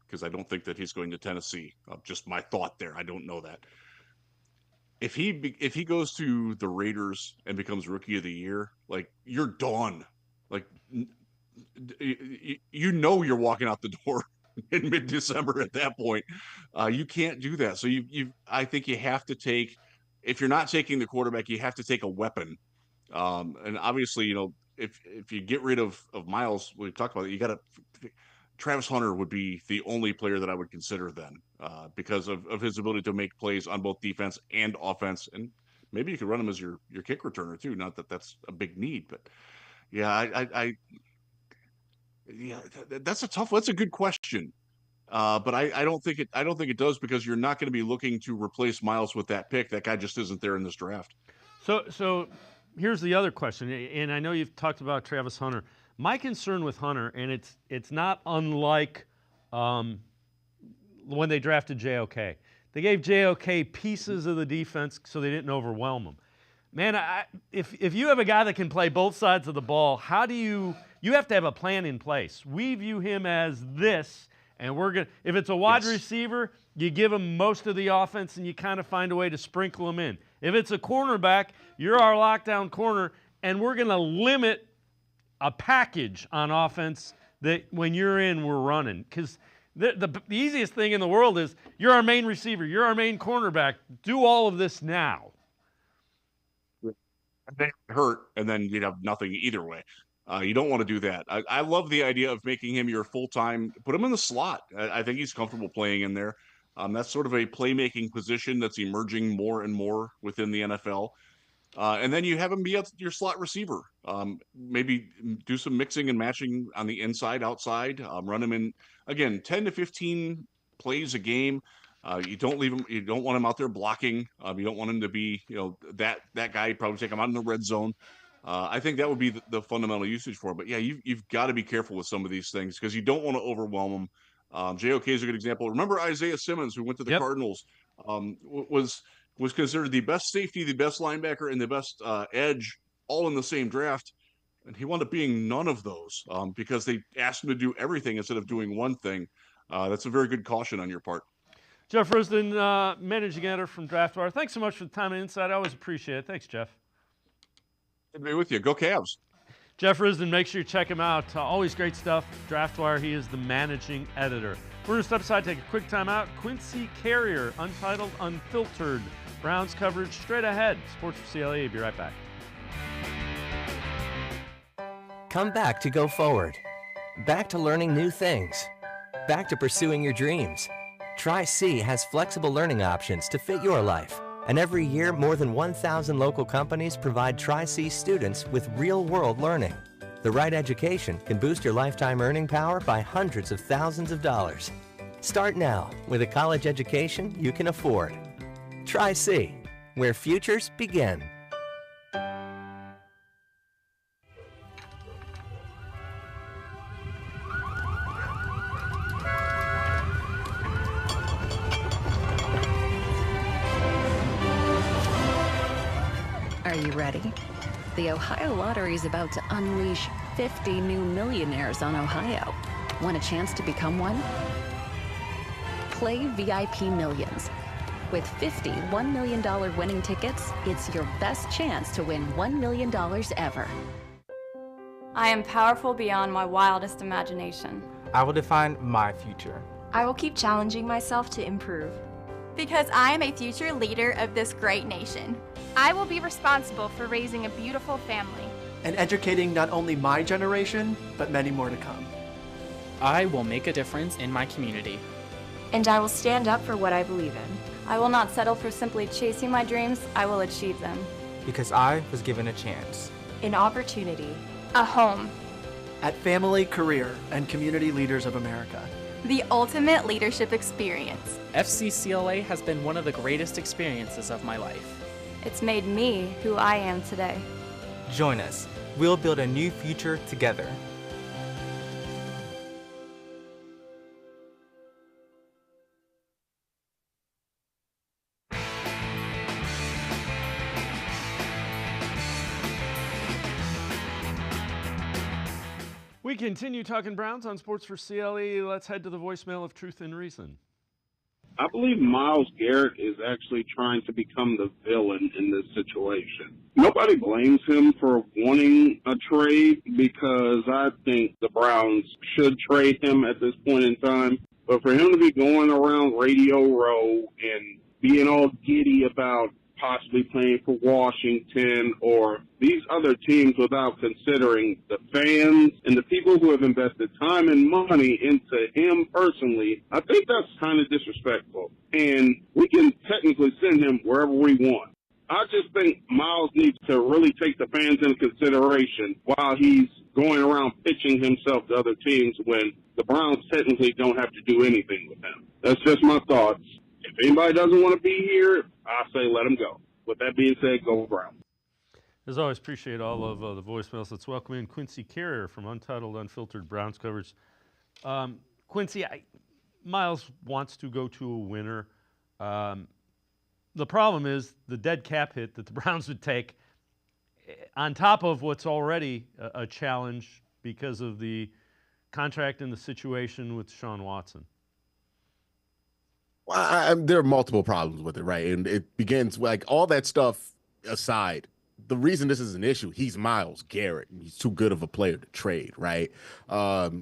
because I don't think that he's going to Tennessee. Just my thought there. I don't know that. If he goes to the Raiders and becomes Rookie of the Year, like, you're done. Like, you know you're walking out the door in mid-December at that point. You can't do that. So I think you have to take, if you're not taking the quarterback, you have to take a weapon. And obviously, if you get rid of Myles, we've talked about it, Travis Hunter would be the only player that I would consider then, because of his ability to make plays on both defense and offense. And maybe you could run him as your kick returner too. Not that that's a big need, but yeah, that's a good question. But I don't think it does, because you're not going to be looking to replace Myles with that pick. That guy just isn't there in this draft. So here's the other question, and I know you've talked about Travis Hunter. My concern with Hunter, and it's not unlike when they drafted JOK. They gave JOK pieces of the defense so they didn't overwhelm him. Man, if you have a guy that can play both sides of the ball, how do you have to have a plan in place. We view him as this, and if it's a wide receiver, you give him most of the offense and you kind of find a way to sprinkle him in. If it's a cornerback, you're our lockdown corner, and we're going to limit a package on offense that when you're in, we're running. Because the easiest thing in the world is you're our main receiver, you're our main cornerback. Do all of this now. They hurt, and then you'd have nothing either way. You don't want to do that. I love the idea of making him your full-time, put him in the slot. I think he's comfortable playing in there. That's sort of a playmaking position that's emerging more and more within the NFL. And then you have him be your slot receiver. Maybe do some mixing and matching on the inside, outside. Run him in, again, 10 to 15 plays a game. You don't leave him. You don't want him out there blocking. You don't want him to be, that guy. You'd probably take him out in the red zone. I think that would be the fundamental usage for him. But yeah, you've got to be careful with some of these things because you don't want to overwhelm them. JOK is a good example. Remember Isaiah Simmons, who went to the Cardinals, was considered the best safety, the best linebacker, and the best edge, all in the same draft. And he wound up being none of those because they asked him to do everything instead of doing one thing. That's a very good caution on your part. Jeff Risdon, managing editor from DraftWire. Thanks so much for the time and insight. I always appreciate it. Thanks, Jeff. Good to be with you. Go Cavs. Jeff Risdon, make sure you check him out. Always great stuff. DraftWire, he is the managing editor. We're going to step aside, take a quick time out. Quincy Carrier, Untitled, Unfiltered. Browns coverage straight ahead. Sports4CLE, be right back. Come back to Go Forward. Back to learning new things. Back to pursuing your dreams. Tri-C has flexible learning options to fit your life. And every year, more than 1,000 local companies provide Tri-C students with real-world learning. The right education can boost your lifetime earning power by hundreds of thousands of dollars. Start now with a college education you can afford. Tri-C, where futures begin. Are you ready? The Ohio Lottery is about to unleash 50 new millionaires on Ohio. Want a chance to become one? Play VIP Millions. With 50 $1 million winning tickets, it's your best chance to win $1 million ever. I am powerful beyond my wildest imagination. I will define my future. I will keep challenging myself to improve. Because I am a future leader of this great nation. I will be responsible for raising a beautiful family. And educating not only my generation, but many more to come. I will make a difference in my community. And I will stand up for what I believe in. I will not settle for simply chasing my dreams, I will achieve them. Because I was given a chance. An opportunity. A home. At Family, Career, and Community Leaders of America. The ultimate leadership experience. FCCLA has been one of the greatest experiences of my life. It's made me who I am today. Join us. We'll build a new future together. We continue talking Browns on Sports4CLE. Let's head to the voicemail of Truth and Reason. I believe Myles Garrett is actually trying to become the villain in this situation. Nobody blames him for wanting a trade because I think the Browns should trade him at this point in time. But for him to be going around Radio Row and being all giddy about possibly playing for Washington or these other teams without considering the fans and the people who have invested time and money into him personally, I think that's kind of disrespectful. And we can technically send him wherever we want. I just think Myles needs to really take the fans into consideration while he's going around pitching himself to other teams when the Browns technically don't have to do anything with him. That's just my thoughts. If anybody doesn't want to be here, I say let him go. With that being said, go Browns. As always, appreciate all of the voicemails. Let's welcome in Quincy Carrier from Untitled, Unfiltered Browns coverage. Quincy, Myles wants to go to a winner. The problem is the dead cap hit that the Browns would take on top of what's already a challenge because of the contract and the situation with Deshaun Watson. Well, there are multiple problems with it, right? And it begins like all that stuff aside. the reason this is an issue, he's Myles Garrett. He's too good of a player to trade, right?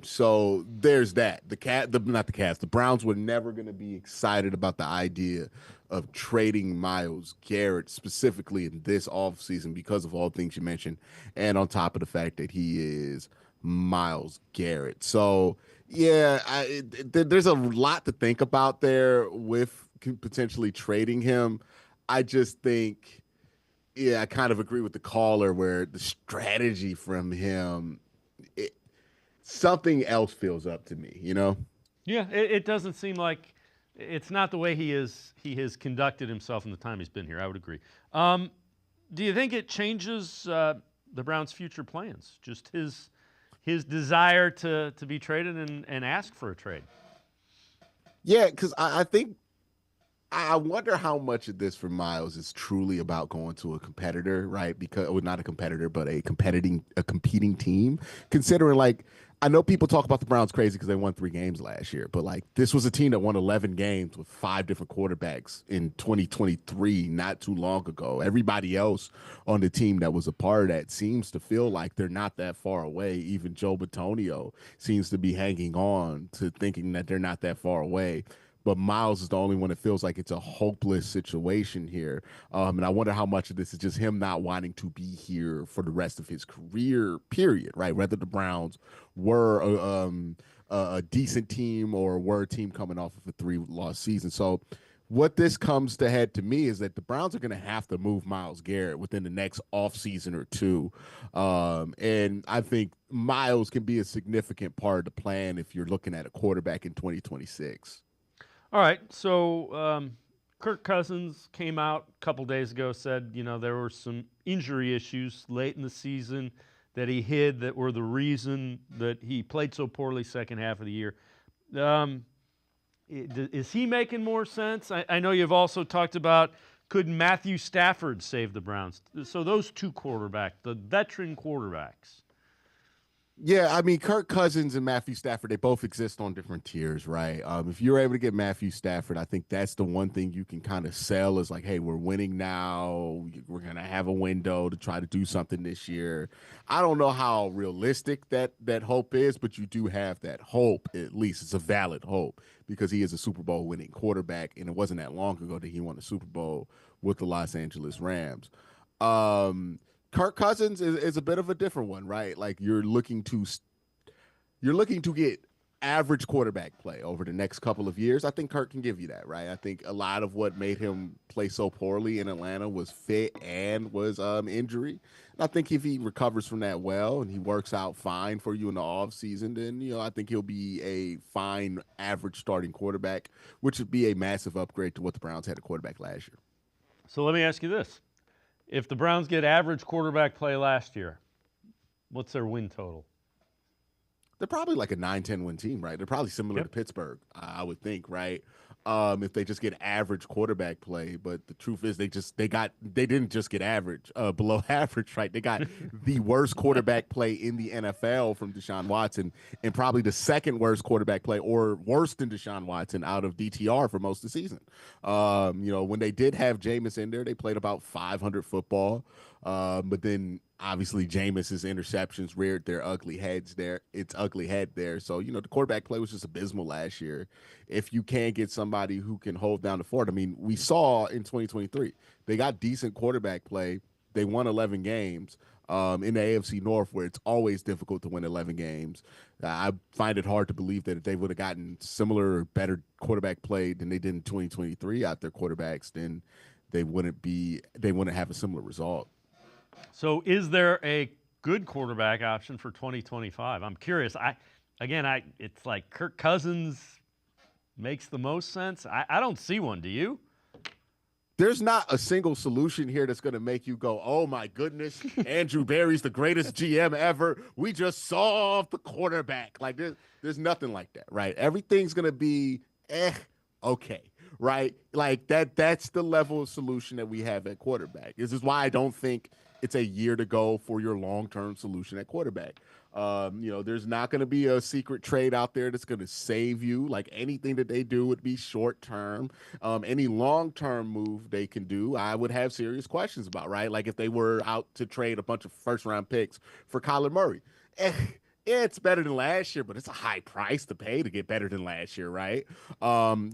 So there's that. The Browns were never going to be excited about the idea of trading Myles Garrett specifically in this offseason because of all things you mentioned, and on top of the fact that he is Myles Garrett. So yeah, there's a lot to think about there with potentially trading him. I just think, yeah, I kind of agree with the caller where the strategy from him, something else feels up to me, Yeah, it doesn't seem like it's not the way he has conducted himself in the time he's been here. I would agree. Do you think it changes the Browns' future plans? Just his desire to be traded and ask for a trade? Yeah, because I wonder how much of this for Myles is truly about going to a competitor, right? Because, well, not a competitor, but a competing team. Considering, like, I know people talk about the Browns crazy because they won 3 games last year, but like this was a team that won 11 games with 5 different quarterbacks in 2023, not too long ago. Everybody else on the team that was a part of that seems to feel like they're not that far away. Even Joe Bitonio seems to be hanging on to thinking that they're not that far away. But Myles is the only one that feels like it's a hopeless situation here. And I wonder how much of this is just him not wanting to be here for the rest of his career, period, right? Whether the Browns were a decent team or were a team coming off of a 3-loss season. So what this comes to head to me is that the Browns are going to have to move Myles Garrett within the next offseason or two. And I think Myles can be a significant part of the plan if you're looking at a quarterback in 2026. All right, so Kirk Cousins came out a couple days ago, said, there were some injury issues late in the season that he hid that were the reason that he played so poorly second half of the year. Is he making more sense? I know you've also talked about, could Matthew Stafford save the Browns? So those two quarterbacks, the veteran quarterbacks. Yeah, I mean, Kirk Cousins and Matthew Stafford, they both exist on different tiers, right? If you're able to get Matthew Stafford, I think that's the one thing you can kind of sell is like, hey, we're winning now. We're going to have a window to try to do something this year. I don't know how realistic that hope is, but you do have that hope, at least. It's a valid hope because he is a Super Bowl winning quarterback, and it wasn't that long ago that he won a Super Bowl with the Los Angeles Rams. Kirk Cousins is a bit of a different one, right? Like you're looking to get average quarterback play over the next couple of years. I think Kirk can give you that, right? I think a lot of what made him play so poorly in Atlanta was fit and was injury. And I think if he recovers from that well and he works out fine for you in the offseason, then I think he'll be a fine average starting quarterback, which would be a massive upgrade to what the Browns had at quarterback last year. So let me ask you this. If the Browns get average quarterback play last year, what's their win total? They're probably like a 9-10 win team, right? They're probably similar to Pittsburgh, I would think, right? If they just get average quarterback play, but the truth is they didn't just get average, below average, right? They got the worst quarterback play in the NFL from Deshaun Watson, and probably the second worst quarterback play, or worse than Deshaun Watson, out of DTR for most of the season. When they did have Jameis in there, they played about 500 football, but then obviously Jameis's interceptions reared their ugly heads there. It's ugly head there. So, the quarterback play was just abysmal last year. If you can't get somebody who can hold down the fort, I mean, we saw in 2023, they got decent quarterback play. They won 11 games in the AFC North, where it's always difficult to win 11 games. I find it hard to believe that if they would have gotten similar or better quarterback play than they did in 2023 out their quarterbacks, then they wouldn't have a similar result. So is there a good quarterback option for 2025? I'm curious. It's like Kirk Cousins makes the most sense. I don't see one. Do you? There's not a single solution here that's going to make you go, oh, my goodness, Andrew Berry's the greatest GM ever. We just solved the quarterback. Like, there's nothing like that, right? Everything's going to be, okay, right? Like, that's the level of solution that we have at quarterback. This is why I don't think it's a year to go for your long-term solution at quarterback. There's not going to be a secret trade out there that's going to save you. Like anything that they do would be short term. Any long term move they can do, I would have serious questions about, right? Like if they were out to trade a bunch of first round picks for Kyler Murray. Yeah, it's better than last year, but it's a high price to pay to get better than last year, right?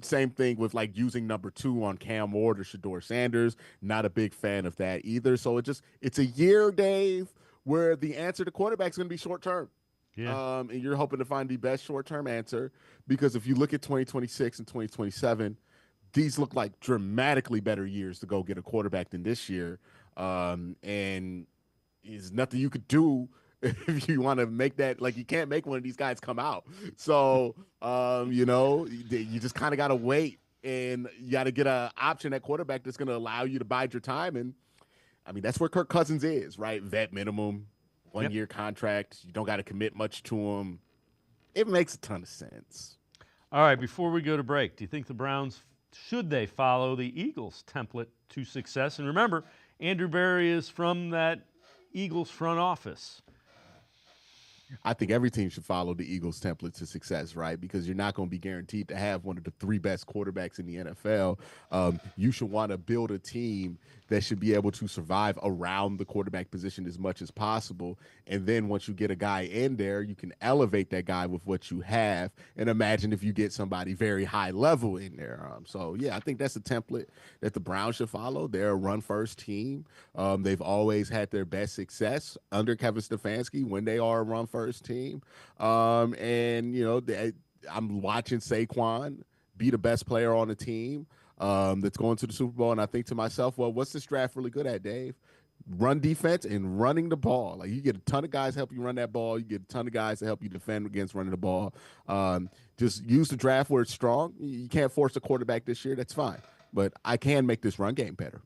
Same thing with like using number 2 on Cam Ward or Shador Sanders. Not a big fan of that either. So it's a year, Dave, where the answer to quarterback is going to be short term. Yeah. And you're hoping to find the best short term answer, because if you look at 2026 and 2027, these look like dramatically better years to go get a quarterback than this year. And there's nothing you could do if you want to make that. Like, you can't make one of these guys come out. So, you just kind of got to wait, and you got to get an option at quarterback that's going to allow you to bide your time. And I mean, that's where Kirk Cousins is, right? Vet minimum, 1-year contract. You don't got to commit much to him. It makes a ton of sense. All right, before we go to break, do you think the Browns, should they follow the Eagles template to success? And remember, Andrew Berry is from that Eagles front office. I think every team should follow the Eagles template to success, right? Because you're not going to be guaranteed to have one of the 3 best quarterbacks in the NFL. You should want to build a team that should be able to survive around the quarterback position as much as possible. And then once you get a guy in there, you can elevate that guy with what you have. And imagine if you get somebody very high level in there. I think that's a template that the Browns should follow. They're a run-first team. They've always had their best success under Kevin Stefanski when they are a run-first team. I'm watching Saquon be the best player on the team that's going to the Super Bowl. And I think to myself, well, what's this draft really good at, Dave? Run defense and running the ball. Like, you get a ton of guys to help you run that ball. You get a ton of guys to help you defend against running the ball. Just use the draft where it's strong. You can't force a quarterback this year. That's fine. But I can make this run game better.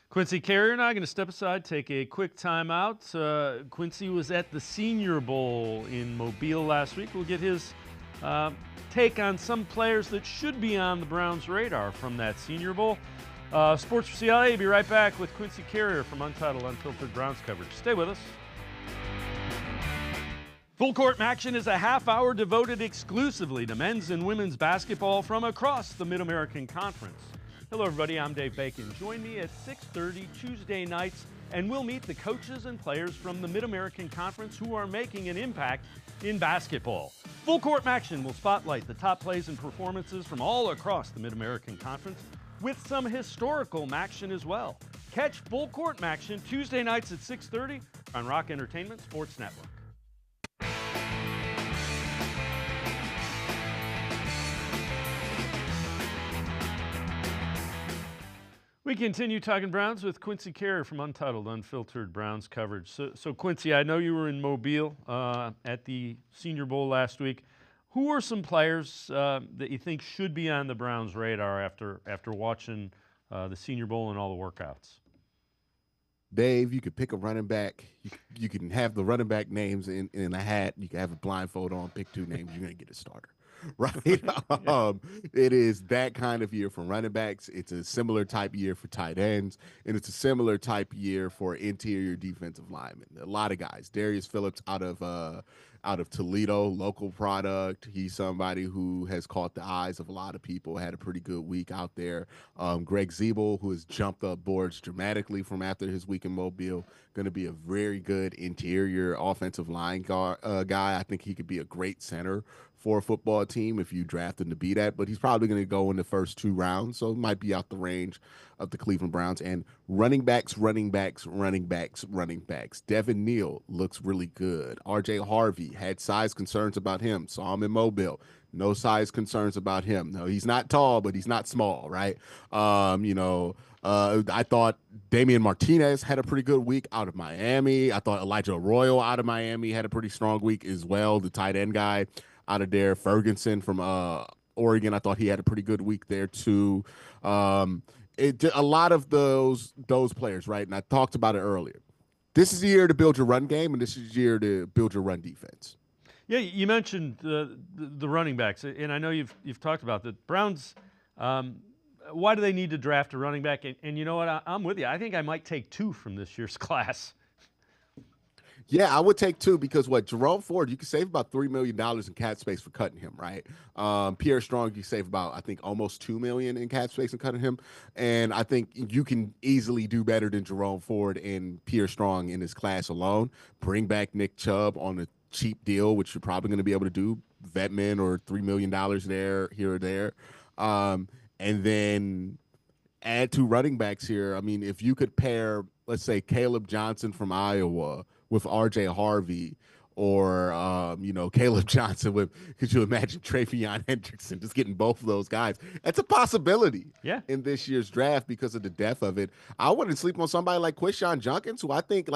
Quincy Carrier and I are going to step aside, take a quick timeout. Quincy was at the Senior Bowl in Mobile last week. We'll get his take on some players that should be on the Browns' radar from that Senior Bowl. Sports4CLE, be right back with Quincy Carrier from Untitled Unfiltered Browns coverage. Stay with us. Full Court Action is a half-hour devoted exclusively to men's and women's basketball from across the Mid-American Conference. Hello, everybody. I'm Dave Bacon. Join me at 6:30 Tuesday nights, and we'll meet the coaches and players from the Mid-American Conference who are making an impact in basketball. Full Court Action will spotlight the top plays and performances from all across the Mid-American Conference, with some historical action as well. Catch Full Court Action Tuesday nights at 6:30 on Rock Entertainment Sports Network. We continue talking Browns with Quincy Carrier from Untitled Unfiltered Browns coverage. So Quincy, I know you were in Mobile at the Senior Bowl last week. Who are some players that you think should be on the Browns' radar after watching the Senior Bowl and all the workouts? Dave, you could pick a running back. You can have the running back names in a hat. You can have a blindfold on, pick 2 names. You're going to get a starter. Right? It is that kind of year for running backs. It's a similar type year for tight ends, and it's a similar type year for interior defensive linemen. A lot of guys. Darius Phillips out of Toledo, local product. He's somebody who has caught the eyes of a lot of people, had a pretty good week out there. Greg Zeeble, who has jumped up boards dramatically from after his week in Mobile, going to be a very good interior offensive line guy. I think he could be a great center for a football team if you draft him to be that, but he's probably going to go in the first 2 rounds, so it might be out the range of the Cleveland Browns. And running backs. Devin Neal looks really good. R.J. Harvey had size concerns about him. Saw him in Mobile. No size concerns about him. No, he's not tall, but he's not small, right? I thought Damian Martinez had a pretty good week out of Miami. I thought Elijah Arroyo out of Miami had a pretty strong week as well, the tight end guy out of there. Ferguson from Oregon, I thought he had a pretty good week there too. A lot of those players, right? And I talked about it earlier. This is the year to build your run game, and this is the year to build your run defense. Yeah, you mentioned the running backs, and I know you've talked about the Browns. Why do they need to draft a running back? And you know what? I'm with you. I think I might take 2 from this year's class. Yeah, I would take 2 because Jerome Ford, you can save about $3 million in cap space for cutting him, right? Pierre Strong, you save about, I think, almost $2 million in cap space and cutting him. And I think you can easily do better than Jerome Ford and Pierre Strong in this class alone. Bring back Nick Chubb on a cheap deal, which you're probably going to be able to do, Vetman or $3 million there, here or there. And then add 2 running backs here. I mean, if you could pair, let's say, Caleb Johnson from Iowa with R.J. Harvey, or Caleb Johnson with, could you imagine Travion Hendrickson, just getting both of those guys? That's a possibility in this year's draft because of the depth of it. I wouldn't sleep on somebody like Quinshon Judkins, who I think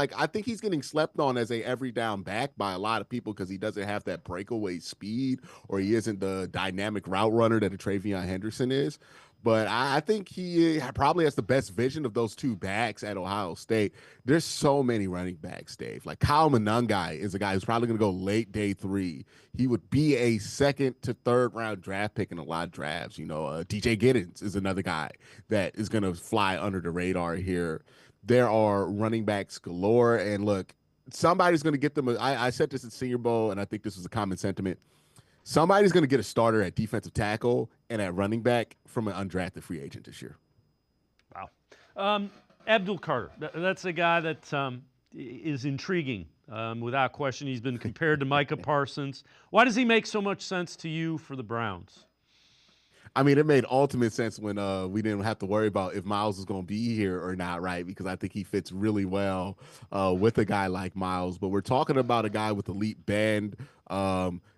he's getting slept on as a every down back by a lot of people because he doesn't have that breakaway speed, or he isn't the dynamic route runner that a Travion Henderson is. But I think he probably has the best vision of those 2 backs at Ohio State. There's so many running backs, Dave. Like Kyle Monangai is a guy who's probably going to go late day 3. He would be a 2nd to 3rd round draft pick in a lot of drafts. DJ Giddens is another guy that is going to fly under the radar here. There are running backs galore. And look, somebody's going to get them. I said this at Senior Bowl, and I think this was a common sentiment. Somebody's going to get a starter at defensive tackle and at running back from an undrafted free agent this year. Wow. Abdul Carter, that's a guy that is intriguing. Without question, he's been compared to Micah Parsons. Why does he make so much sense to you for the Browns? I mean, it made ultimate sense when we didn't have to worry about if Myles was going to be here or not, right? Because I think he fits really well with a guy like Myles. But we're talking about a guy with elite bend,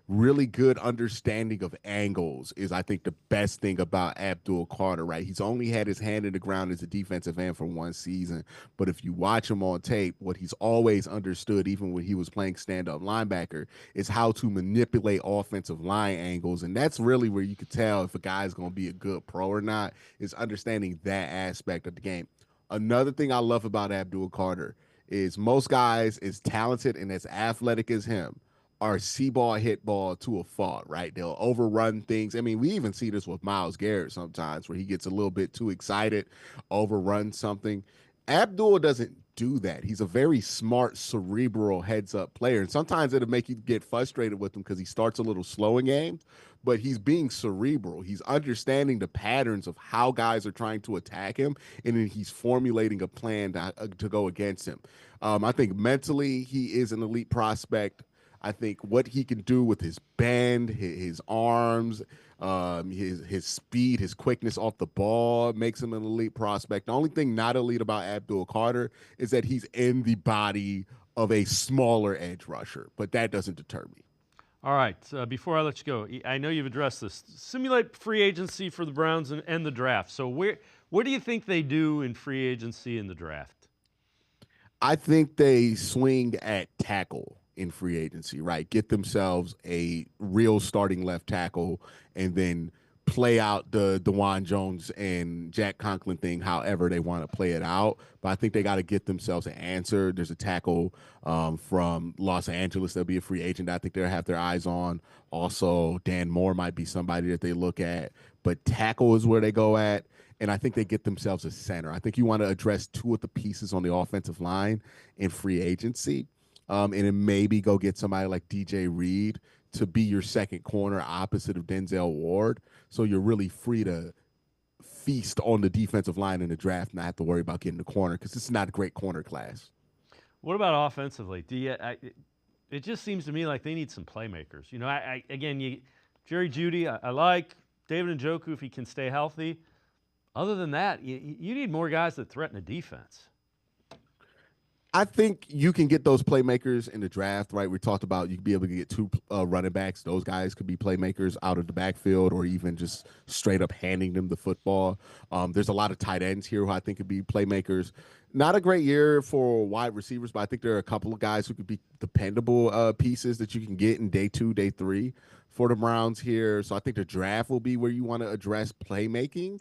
really good understanding of angles is, I think, the best thing about Abdul Carter, right? He's only had his hand in the ground as a defensive end for 1 season. But if you watch him on tape, what he's always understood, even when he was playing stand-up linebacker, is how to manipulate offensive line angles. And that's really where you could tell if a guy's going to be a good pro or not, is understanding that aspect of the game. Another thing I love about Abdul Carter is most guys as talented and as athletic as him are see-ball, hit ball to a fault, right? They'll overrun things. I mean, we even see this with Myles Garrett sometimes where he gets a little bit too excited, overrun something. Abdul doesn't do that. He's a very smart, cerebral heads-up player. And sometimes it'll make you get frustrated with him because he starts a little slow in games, but he's being cerebral. He's understanding the patterns of how guys are trying to attack him, and then he's formulating a plan to go against him. I think mentally he is an elite prospect. I think what he can do with his bend, his arms, his speed, his quickness off the ball makes him an elite prospect. The only thing not elite about Abdul Carter is that he's in the body of a smaller edge rusher, but that doesn't deter me. All right, before I let you go, I know you've addressed this. Simulate free agency for the Browns and the draft. So what do you think they do in free agency and the draft? I think they swing at tackle in free agency, right? Get themselves a real starting left tackle and then play out the DeJuan Jones and Jack Conklin thing however they want to play it out. But I think they got to get themselves an answer. There's a tackle from Los Angeles that'll be a free agent I think they'll have their eyes on. Also, Dan Moore might be somebody that they look at. But tackle is where they go at. And I think they get themselves a center. I think you want to address 2 of the pieces on the offensive line in free agency. And then maybe go get somebody like DJ Reed to be your second corner opposite of Denzel Ward. So you're really free to feast on the defensive line in the draft, not have to worry about getting the corner because this is not a great corner class. What about offensively? It just seems to me like they need some playmakers. Jerry Jeudy, I like. David Njoku, if he can stay healthy. Other than that, you need more guys that threaten a defense. I think you can get those playmakers in the draft, right? We talked about you could be able to get 2 running backs. Those guys could be playmakers out of the backfield or even just straight up handing them the football. There's a lot of tight ends here who I think could be playmakers. Not a great year for wide receivers, but I think there are a couple of guys who could be dependable pieces that you can get in day 2, day 3 for the Browns here. So I think the draft will be where you want to address playmaking.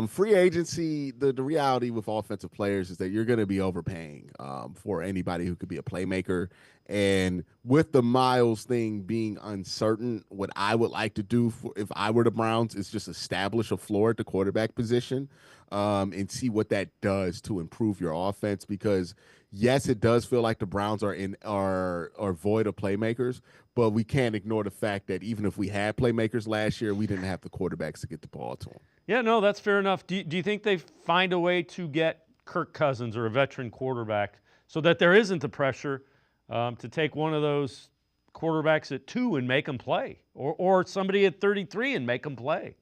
Free agency, the reality with offensive players is that you're going to be overpaying for anybody who could be a playmaker. And with the Myles thing being uncertain, what I would like to do if I were the Browns is just establish a floor at the quarterback position and see what that does to improve your offense. Because yes, it does feel like the Browns are void of playmakers, but we can't ignore the fact that even if we had playmakers last year, we didn't have the quarterbacks to get the ball to them. Yeah, no, that's fair enough. Do you think they find a way to get Kirk Cousins or a veteran quarterback so that there isn't the pressure to take one of those quarterbacks at 2 and make them play, or somebody at 33 and make them play?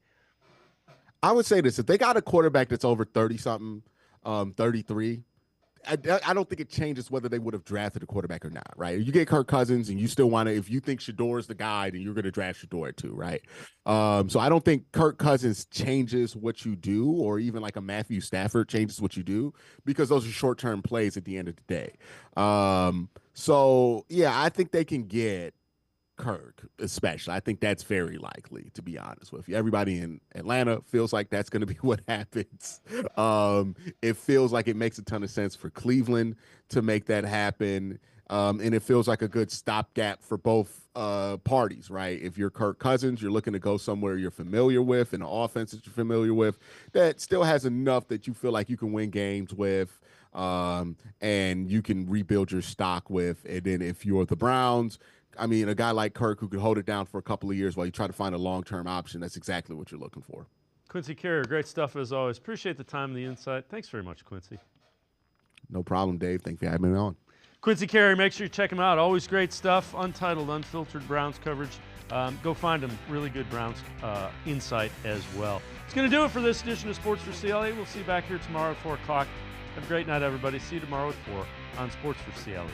I would say this: if they got a quarterback that's over 30-something, 33, I don't think it changes whether they would have drafted a quarterback or not, right? You get Kirk Cousins and you still want to, if you think Shador's the guy, then you're going to draft Shador at 2, right? So I don't think Kirk Cousins changes what you do, or even like a Matthew Stafford changes what you do, because those are short-term plays at the end of the day. So, yeah, I think they can get Kirk, especially. I think that's very likely, to be honest with you. Everybody in Atlanta feels like that's going to be what happens. It feels like it makes a ton of sense for Cleveland to make that happen. And it feels like a good stopgap for both parties, right? If you're Kirk Cousins, you're looking to go somewhere you're familiar with, and an offense that you're familiar with that still has enough that you feel like you can win games with, and you can rebuild your stock with. And then if you're the Browns, I mean, a guy like Kirk who could hold it down for a couple of years while you try to find a long-term option, that's exactly what you're looking for. Quincy Carrier, great stuff as always. Appreciate the time and the insight. Thanks very much, Quincy. No problem, Dave. Thank you for having me on. Quincy Carrier, make sure you check him out. Always great stuff. Untitled, unfiltered Browns coverage. Go find him. Really good Browns insight as well. It's going to do it for this edition of Sports for CLE. We'll see you back here tomorrow at 4 o'clock. Have a great night, everybody. See you tomorrow at 4 on Sports for CLE.